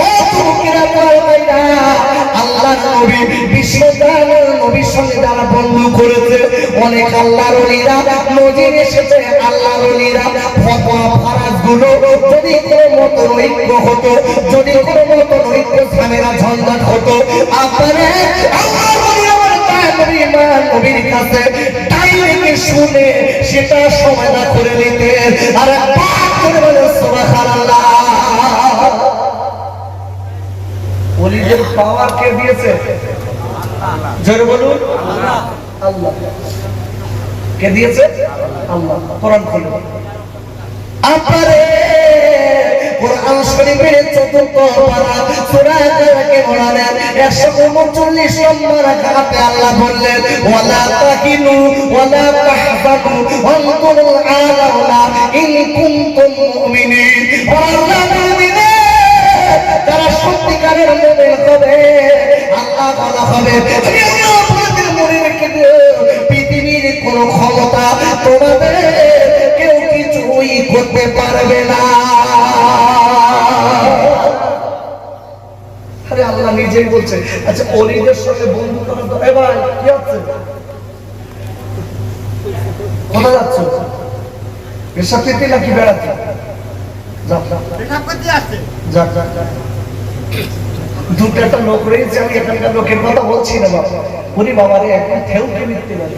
[SPEAKER 1] ও তুমিরা ভাইরা, আল্লাহর নবী বিশ্বদানের নবীর সঙ্গে যারা বন্ধু করেছে, অনেক আল্লাহর ওলিরা নজির এসেছে। আল্লাহর ওলিরা ফতোয়া ফারাজ গুলো যদি কোনো মত ঐক্য হতো, যদি কোনো মত ঐক্য ঝামেলা ঝঞ্ঝাট হতো, আপনারা আল্লাহর ওলিরা নবী মা নবীর কাছে ডাইরেক্ট শুনে সেটা সমাধান করে নিতেন। আর পাক করে বলে সুবহানাল্লাহ। ওলিদের পাওয়ার কে দিয়েছে? জোরে বলুন আল্লাহ। আল্লাহ কে দিয়েছে? আল্লাহ। কোরআন খুলুন, আপনারে কোরআন শরীফের ৪র্থ পারা সূরা আল-কালামকে পড়ালেন ১৩৯ নম্বর আয়াতে আল্লাহ বললেন, ওয়ালা তাহিনু ওয়ালা তাহজানু ওয়ানতুমুল আ'লাউনা ইন কুনতুম মুমিনিন। আল্লাহ মুমিন যারা সত্যিকারের মুমিন হবে, আল্লাহ বলা হবে আমি আল্লাহ আপনাদের মনে রেখে দেব, পৃথিবীর কোনো ক্ষমতা তোমাদের কেউ কিছুই করতে পারবে না। আরে আল্লাহ নিজেই বলছে। আচ্ছা ওলিদের সঙ্গে বন্ধু করা তো এবার কি হচ্ছে? কোথায় যাচ্ছে? পেশা পেতে নাকি বেড়াতে? দুটো একটা লোক রয়েছে, আমি এখানকার লোকের কথা বলছি না বাবা, উনি বাবারে এখন থেউকে মিথ্যে বলে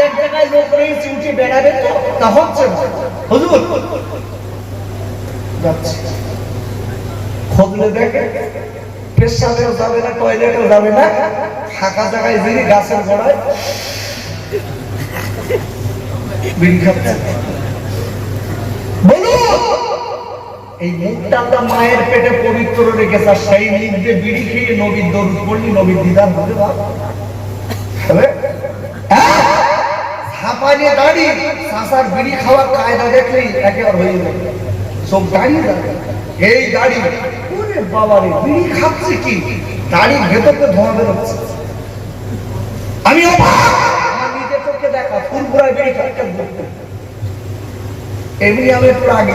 [SPEAKER 1] এক জায়গায় লোক রয়েছে, উঠে বেড়াবে তো তা হচ্ছে না। হুজুর যাচ্ছে, খুঁজলে দেখে পেশাবেও যাবে না, টয়লেটেও যাবে না, ফাঁকা জায়গায় যিনি গাছের গোড়ায় বিড়ি খাচ্ছে। বলুন এই মুখটা আল্লাহ মায়ের পেটে পবিত্র রেখেছে, আর সেই মুখ দিয়ে বিড়ি খেয়ে নবীর দরুদ পড়লি নবীর দিদার হবে। ছাপাইয়ে দাঁড়িয়ে চাষার বিড়ি খাওয়ার কায়দা দেখলেই একেবারে হয়ে যাবে, সব দাঁড়িয়ে যাবে। এই দাড়ি ওরে বাবারে, বিড়ি খাচ্ছে কি, দাড়ির ভেতরতে ধোঁয়া বেরোচ্ছে। আমি আমার নিজের চোখে দেখা ফুরফুরায় বিড়ি খাচ্ছে। এমনি আমি একটু আগে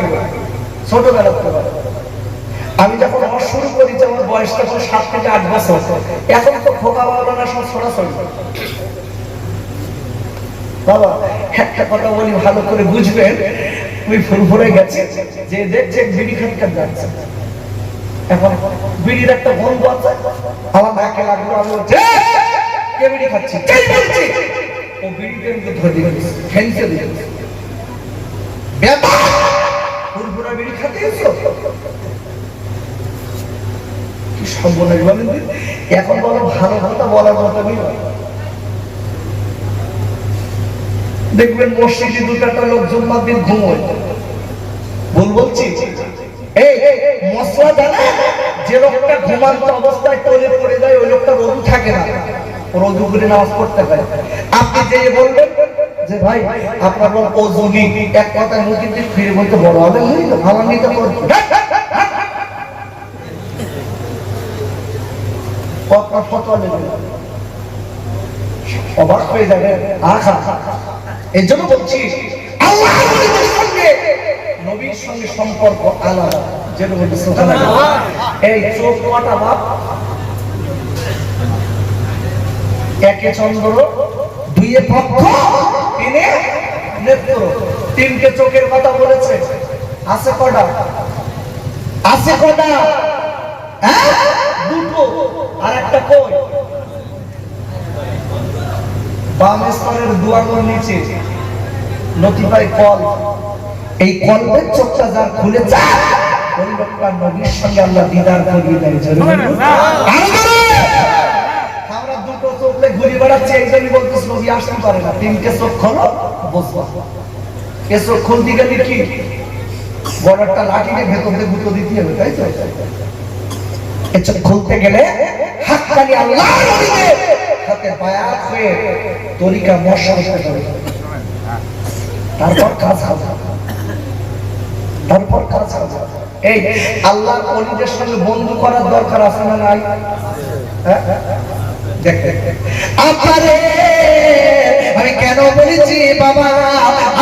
[SPEAKER 1] ছোটবেলা আমি যখন আমার শুরু করি, আমার বয়স তখন 7 থেকে 8 বছর। এখন তো খোকা বাবা সব সরাসরি। বাবা একটা কথা বলি, ভালো করে বুঝবেন, ওই ফুরফুরে গেছে যে দেখছে বিড়ি খাটতে যাচ্ছে, এখন বিড়ির একটা গন্ধ আছে, আমার নাকে লাগলো, আমি বলছি কে বিড়ি খাচ্ছি, কে বলছি, ও বিড়িতে ধরে দিয়েছে, ফেন্সে দিয়েছে, বেটা পুরপুরা বিড়ি খাচ্ছিস, কি সর্বনাশ বলেন। এখন বলো ভালো কথা বলার মতো দেখবেন মসজিদে দুটা লোক জুম্মার দিন ঘুমোয়, ভুল বলছি? এই মশলা জানে যে লোকটা ঘুমান্ত অবস্থায় টলে পড়ে যায় ওই লোকটা রোজু থাকে না, রোজু করে নামাজ পড়তে পারে। আপনি যে বলবেন যে ভাই আপনার লোক ওজুনি, এক কথায় মুখের দিক ফিরে বলতে বড় হবে, আমার নিতে করছে আপনার ফতোয়া নেবেন, অবাক হয়ে যাবে। আহা, এই জন্য বলছি আল্লাহ নবীর সঙ্গে সম্পর্ক আলাদা। এই চোখ কটা বাপ, একে চন্দ্র, দুইয়ে পক্ষ, তিনে নেত্র, তিনটে চোখের কথা বলেছে। আছে কটা? আছে কটা? দুটো, আর একটা কই? বাম স্তরের দুয়ারের নিচে লতিফাই কল, এই কলবের চোখটা যার খুলে যায় ওই লোকটা নবীর সঙ্গে আল্লাহ দিদার করিয়ে দেয়। আমরা দুটো চোখলে ঘুরে বেড়াচ্ছি, একজনই বলতেছে নবী আসতে পারে না, তিনটে চোখ খোলো বসবো। এ চোখ খুলতে গেলে কি বড় একটা লাঠি নিয়ে ভেতর দিয়ে গুঁতো দিতে হবে, তাই তো? এ চোখ খুলতে গেলে হাক্কানি আল্লাহর নবীর সাথে বায়াত হয়ে তরিকা মশা করতে হবে, তারপর কাজ হবে, তারপর কাজ হবে। এই আল্লাহর ওলিদের সঙ্গে বন্ধু করার দরকার আছে না নাই? আপনারে আমি কেন বলেছি বাবা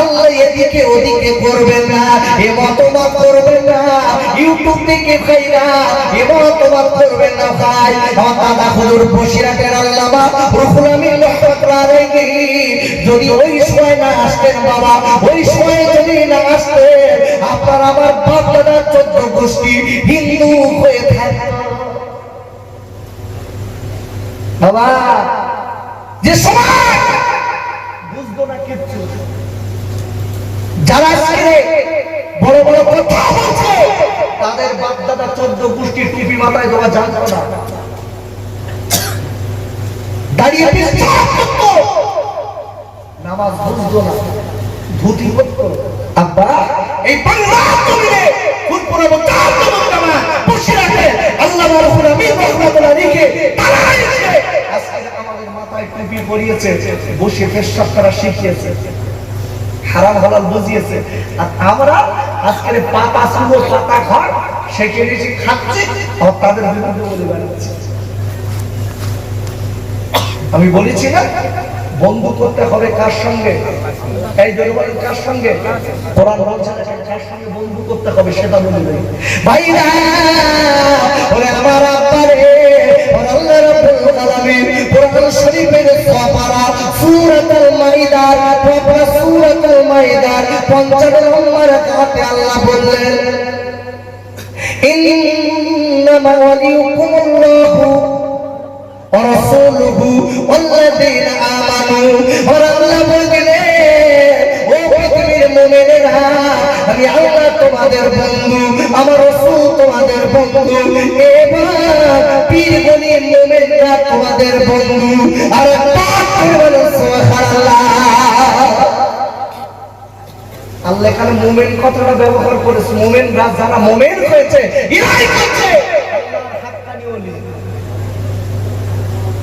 [SPEAKER 1] আল্লাহ এদিকে ওদিকে করবেন না, এ মতবাদ করবেন না, ইউটিউব থেকে খাইরা এ মতবাদ করবেন না ভাই। আমার দাদা হুজুর বসিরহাটের আল্লামা রুহুল আমিন রহমাতুল্লাহ আলাইহি যদি ওই সময় না আসতেন বাবা, ওই সময় যদি না আসতেন আপনার আমার বাপ দাদার 14 গোষ্ঠী হিন্দু হয়ে থাকতো বাবা। যে সময় বুঝতো না কিচ্ছু, যারা বড় বড় কথা বলছে তাদের বাপ দাদা 14 গোষ্ঠী টুপি মাথায় দেওয়া জানতো না, দাঁড়িয়ে নামাজ বুঝতো না, ধুতি পরতো। আব্বা এই বাংলা জমিনে ফুলপুরা মুতাআল্লিমা বসিরহাটে আল্লাহ রব্বুল আমিন রহমাতুল্লাহ আলাইহি তারা এসে আজকে আমাদের মাথায় টুপি পরিয়েছে, বসে পেশাব করা শিখিয়েছে, হারাম হালাল বুঝিয়েছে, আর আমরা আজকে পাতা সুলো পাতা ঘর সেখানে এসে খাচ্ছি আর তাদের বিরুদ্ধে বলে বেড়াচ্ছি। আমি বলেছি না বন্ধু করতে হবে কার সঙ্গে? এই জনগণ কার সঙ্গে? কোরআন বলছে কার সঙ্গে বন্ধু করতে হবে সেটা বলে দেই ভাইরা। ওরে আমার আব্বারে আল্লাহ রাব্বুল আলামিন কোরআন শরীফের সূরা সূরাতুল মাইদার সূরাতুল মাইদার 55 নম্বর আয়াতে আল্লাহ বললেন ইন্নামা ওয়ালিয়ুকুমুল্লাহু ورسوله والذين آمنوا ورسوله বললেন ও পৃথিবীর মুমিনেরা আমি আল্লাহ তোমাদের বন্ধু, আমার রাসূল তোমাদের বন্ধু, এবার পীর গনি মুমিনরা তোমাদের বন্ধু। আর পাক করে সুবহানাল্লাহ। আল্লাহ এখানে মুমিন কথাটা ব্যবহার করেছে, মুমিনরা যারা মুমিন হয়েছে এরাই হচ্ছে আল্লাহর হাক্কানি ওলি।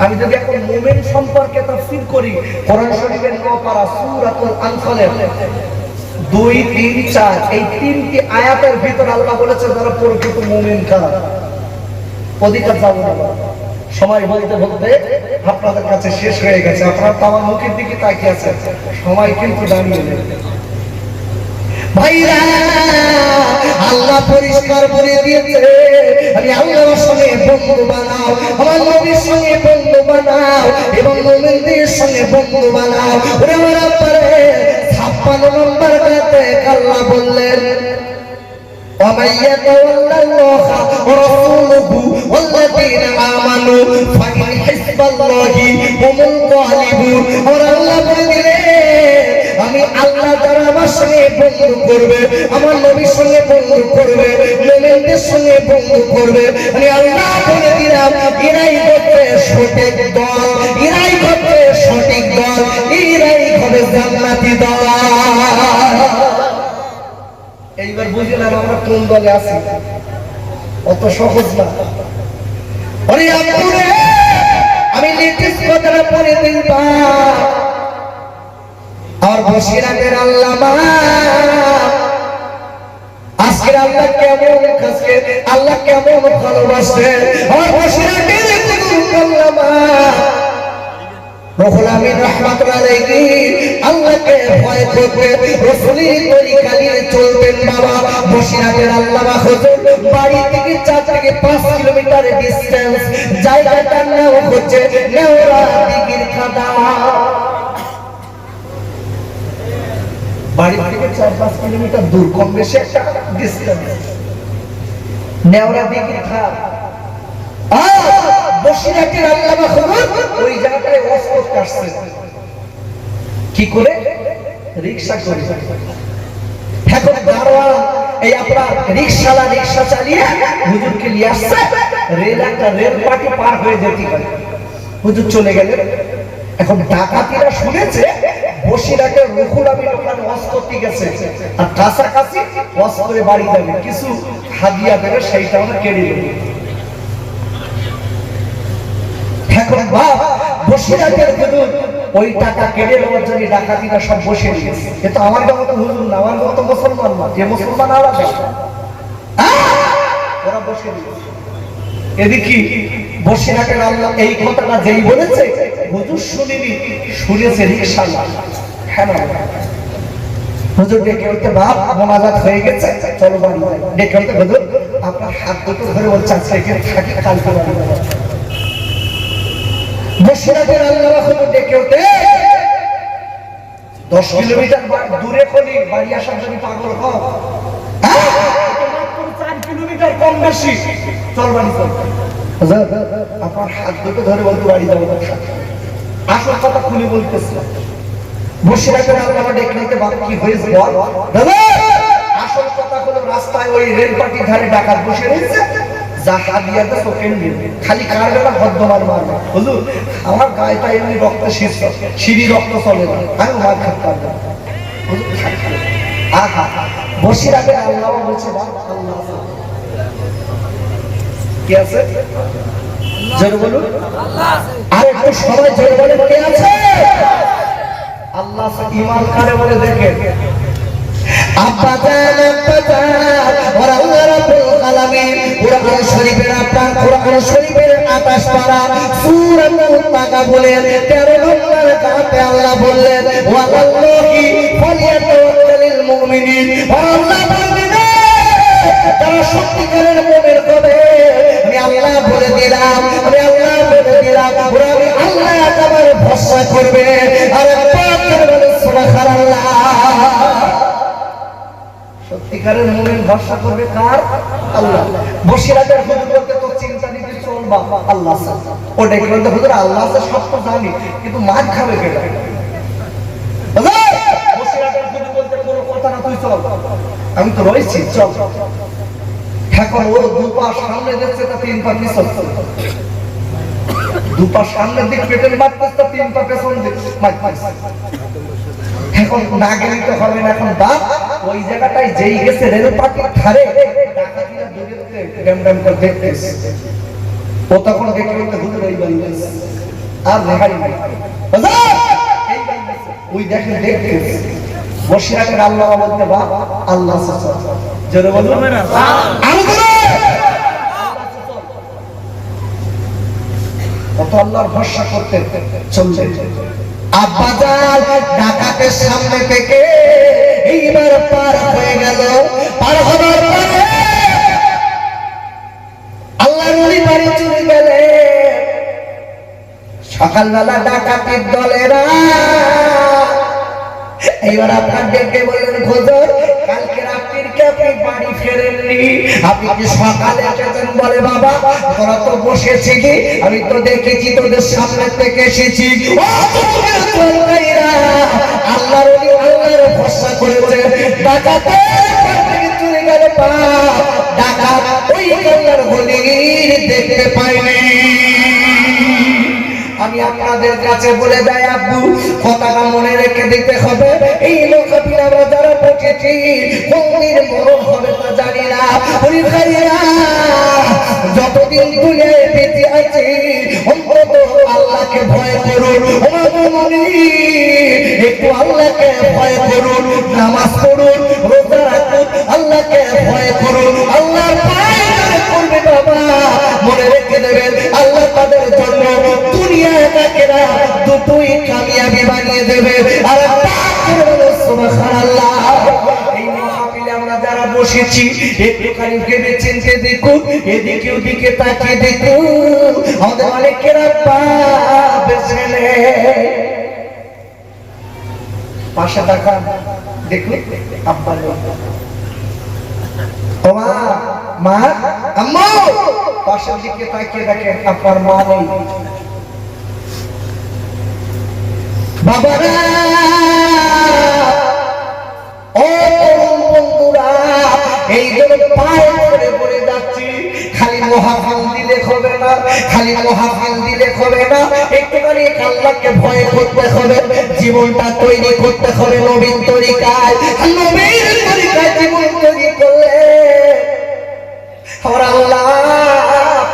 [SPEAKER 1] আমি যদি এখন মুমিন সম্পর্কে তাফসীর করি কোরআন শরীফের 9 পারা সূরাতুল আনফালের 2, 3, 4 এই তিনটি আয়াতের ভিতর আল্লাহ বলেছেন যারা প্রকৃত মুমিন কারা। অধিকার যাব না, সময় বলতে বলতে আপনাদের কাছে শেষ হয়ে গেছে, আপনারা তো আমার মুখের দিকে তাকিয়ে আছেন, সময় কিন্তু দাঁড়িয়ে নেই ভাইরা। আল্লাহ পরিষ্কার বলে দিয়েছে আমি আল্লাহর সঙ্গে বন্ধু বানাও, আমার নবীর সঙ্গে বন্ধু বানাও এবং মুমিনদের সঙ্গে বন্ধু বানাও। ওরে আমার আব্বারে 56 নম্বর আয়াতে আল্লাহ বললেন ومن يتولى الله ورسوله والذين آمنوا فإن حزب الله هم الغالبون और আল্লাহ বলে দিলেন আমি আল্লাহ যারা আমার সঙ্গে বন্ধু করবে আমার নবীর সঙ্গে বন্ধু করবে মুমিনদের সঙ্গে বন্ধু করবে আমি আল্লাহ বলে দিলাম এরাই হবে সঠিক দল এরাই হবে সঠিক দল এরাই হবে জান্নাতি দল এইবার বুঝলাম আমরা কোন দলে আছি অত সহজ না আরে আপুরে আমি লেটেস্ট কথাটা পড়ে দিবা আর বসিরাতের আল্লামা আজকে আল্লাহ কেমন কাছে আল্লাহ কেমন ভালোবাসে আর বসিরাতের আল্লামা রুহুল আমিন রাহমাতুল্লাহ আলাইহি আল্লাহকে ভয় করতে রাসূলের তরিকা নিয়ে চলতেন বাবা বসিরাতের আল্লামা হুজুর বাড়ি থেকে 4 থেকে 5 কিলোমিটার ডিসটেন্স জায়গাটার নাম হচ্ছে নেওরা দিঘির খাদা বাড়ি থেকে 4-5 কিলোমিটার দূর কম বেশি একটা ডিসটেন্স নেওরা দিঘির খাদা বসিরাতের আল্লামা হুজুর ওই জায়গাটায় ওয়াজ করতে কি করে রিকশা করে এখন দারোয়ান এই আপনার রিকশালা রিকশা চালিয়ে হুজুরকে নিয়ে আসছে রেল পাটি পার হয়ে যেতে পারে হুজুর চলে গেলেন এখন ডাকাতিরা শুনেছে বসিরাতের রুহুল আমিন ওখানে ওয়াজ করতে গেছে আর কাছাকাছি ওয়াজ করে বাড়ি যাবে কিছু হাদিয়া দেবে সেইটা আমরা কেড়ে নেবে এখন বাপ বসিরাতের হুজুর ওই টাকা কেড়ে নেওয়ার জন্য ডাকাতিরা সব বসে নিয়েছে কিন্তু আমার মতো হুজুর না আমার মতো মুসলমান না যে মুসলমান আলাদা ওরা বসে নিয়েছে এদিকে বসিরাতের আল্লাহ এই কথাটা যেই বলেছে হুজুর শুনিনি শুনেছে রিকশাওয়ালা হ্যাঁ হুজুর ডেকে বলতে বাপ মোনাজাত হয়ে গেছে চলো বাড়ি যাই ডেকে বলতে হুজুর আপনার হাত দুটো ধরে বলছে আজকে থাকি কালকে বাড়ি যাবো বসিরাতের আল্লাহ হুজুর ডেকে বলতে 10 কিলোমিটার দূরে খনি বাড়ি আসার জন্য পাগল হও মাত্র 4 কিলোমিটার কম বেশি চল বাড়ি চল হুজুর আপনার হাত দুটো ধরে বলতে বাড়ি যাবো আসল কথা খুলে বলতেছে বসিরাতের আল্লাহ ডেকে নিতে বাপ কি হয়েছে বল দাদা আসল কথা হলো রাস্তায় ওই রেল পাটির ধারে ডাকাত বসে রয়েছে যা হাদিয়াতে তোকে নিবে খালি কার বেলা হদ্দমার মারবে হুজুর আমার গায়টা এমনি রক্ত শীর্ষ সিঁড়ি রক্ত চলে না আমি মার খাতে পারবো হুজুর আহা বসিরাতের আল্লাহ বলছে বাপ আল্লাহ কি আছে জোরে বলুন আল্লাহ আর একটু সবাই জোরে বলেন কে আছে আল্লাহ ঈমান করে বলে দেখেন আব্বাজান ওর আল্লাহ রাব্বুল আলামিন কুরআন শরীফের আপনার কুরআন শরীফের 28 পারা সূরাতুল তাকাবুলের 13 নম্বর আয়াতে আল্লাহ বললেন ওয়াল্লাহি ফালিয়াতাওয়াক্কালিল মুমিনিন আল্লাহ বলেন যারা সত্যিকারের মুমিন হবে আমি আল্লাহ বলে দিলাম আমি আল্লাহ বলে দিলাম ওরা আমি আল্লাহ তোমার ভরসা করবে আর পাক করে সুবহানাল্লাহ সত্যিকারের মুমিন ভরসা করবে কার আল্লাহ বসিরাতের হুজুর বলতে তো চিন্তা নিতে চল বাবা আল্লাহ ও ডেকে বলতে হুজুর আল্লাহ সব তো জানি কিন্তু মার খাবে কে বসিরাতের হুজুর বলতে কোনো কথা না তুই চল আমি তো রয়েছি চল এখন ও দুপা সামনে যাচ্ছে তা 3 পা পিছন দুপা সামনের দিক পেটের মারতেছে তা 3 পা পেছন দিক মারতেছে এখন না গেলে তো হবে না এখন বাপ ওই জায়গাটায় যেই গেছে রেল পাটির ধারে ডাকাতিরা দূরে দূরে ড্যাম ড্যাম করে দেখতেছে ও তখন দেখে বলতে হুজুর এই বাড়ি গেছে আর রেহাই নাই এই বাড়ি গেছে ওই দেখে দেখতেছে বসিরাতের আল্লাহ বলতে বাপ আল্লাহ জোরে বলুন আমি কত আল্লাহর ভরসা করতে চলছে আব্বাজান ডাকাতের সামনে থেকে এইবার পার হয়ে গেল পার হবার পরে আল্লাহর ওলি বাড়ি চলে গেলে সকালবেলা ডাকাতের দলেরা এইবার আপনার ডেকে বললেন হুজুর কালকে রাত্রির কে আপনি বাড়ি ফেরেননি, আপনি কি সকালে এসেছেন? বলে বাবা তোরা তো বসেছিলি, আমি তো দেখেছি তোদের সামনে থেকে এসেছি। আল্লাহর ওলি আল্লাহর ভরসা করেছে, ডাকাতে চলে গেল পা, ডাকাত ওই আল্লাহর ওলির দেখতে পাইনি। আমি আপনাদের কাছে বলে যাই আব্বু, কথাটা মনে রেখে দিতে হবে। এই লোকাপিল আমরা যারা বসেছি কোনদিন মরণ হবে তা জানি না। যতদিন দুনিয়ায় বেঁচে আছি অন্তত আল্লাহকে ভয় করুন, একটু আল্লাহকে ভয় করুন, নামাজ পড়ুন, রোজা রাখুন, আল্লাহকে ভয় করুন। আল্লাহর ভয় করবে বাবা, মনে রেখে দেবেন আল্লাহ তাদের জন্য দুনিয়াটাকেরা দুটোই কামিয়াবি বানিয়ে দেবে। আর সুবহানাল্লাহ, এই মাহফিলে আমরা যারা বসেছি একটুখানি ভেবে চিন্তে দেখুন, এদিকে ওদিকে তাকিয়ে দেখুন, আমাদের অনেকেরা পাপ ছেলে পাশে টাকা দেখুন আব্বা ওমা মা আম্মু পাশের দিকে তাকিয়ে দেখেন আপনার মা নেই। বাবারা ও বন্ধুরা, এই জন্য পায়ে পড়ে পড়ে যাচ্ছি, খালি মহাফিল দিলে হবে না, খালি মহাফিল দিলে হবে না, একটুখানি আল্লাহকে ভয় করতে হবে, জীবনটা তৈরি করতে হবে নবীর তরিকায়। নবীর তরিকায় জীবন তৈরি করলে আর আল্লাহ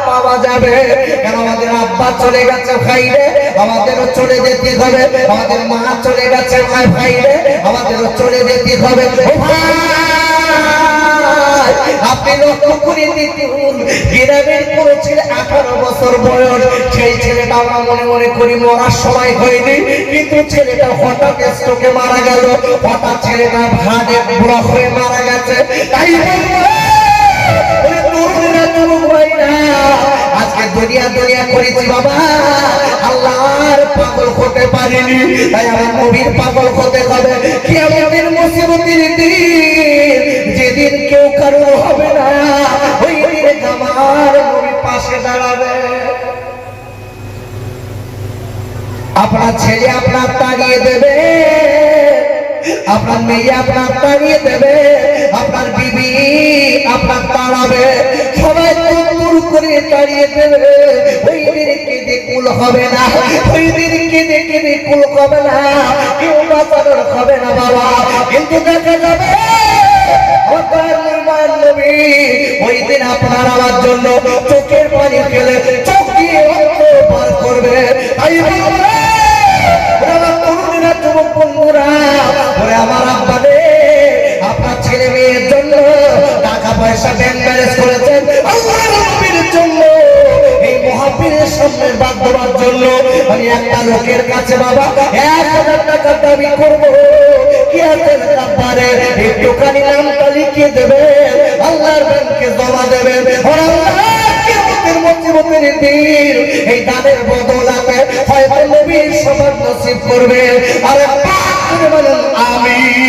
[SPEAKER 1] পাওয়া যাবে। কেন আমাদের আব্বা চলে গেছে ভাইরে, আমাদেরও চলে যেতে হবে, আমাদের মা চলে গেছে ভাইরে, আমাদেরও চলে যেতে হবে। আপনি লক্ষ্য করে দেখুন, গ্রামের কোনো ছেলে 18 বছর বয়স, সেই ছেলেটা আমরা মনে মনে করি মরার সময় হয়নি, কিন্তু ছেলেটা হঠাৎ স্ট্রোকে মারা গেল, হঠাৎ ছেলেটা হার্টে ব্লক হয়ে মারা গেছে। তাই আজকে দুনিয়া দুনিয়া করেছি বাবা, আল্লাহর পাগল হতে পারিনি, তাই আমার নবীর পাগল হতে হবে। কিয়ামতের মুসিবতের দিন, যেদিন কেউ কারো হবে না, ওই দিন আমার নবীর পাশে দাঁড়াবে। আপনার ছেলে আপনার তাড়িয়ে দেবে, আপনার মেয়ে আপনার তাড়িয়ে দেবে, আপনার বিবি আপনার তাড়াবে, সবাই দূর করে তাড়িয়ে দেবে। ওই দিন কেঁদে কুল হবে না, ওই দিন কেঁদে কেঁদে কুল হবে না, কেউ বাঁচানোর হবে না বাবা। কিন্তু দেখা যাবে ওই দিন আপনার আমার জন্য চোখের পানি ফেলে চোখ দিয়ে রক্ত পার করবে। তাই বন্ধুরা, আমার আব্বা আপনার ছেলে মেয়ের জন্য টাকা পয়সা ব্যাংক ব্যালেন্স করেছেন আল্লাহর নবীর জন্য, এই মহাবীরের সামনে বাদ দেওয়ার জন্য। আমি একটা লোকের কাছে বাবা 1000 টাকা দাবি করবো, কি আছে ব্যাপারে একটুখানি নামটা লিখে দেবে, আল্লাহর ব্যাংকে জমা দেবে। এই দানের বদলাতে হয়তো নবীর সবার নসিব করবে। আর বলেন আমিন।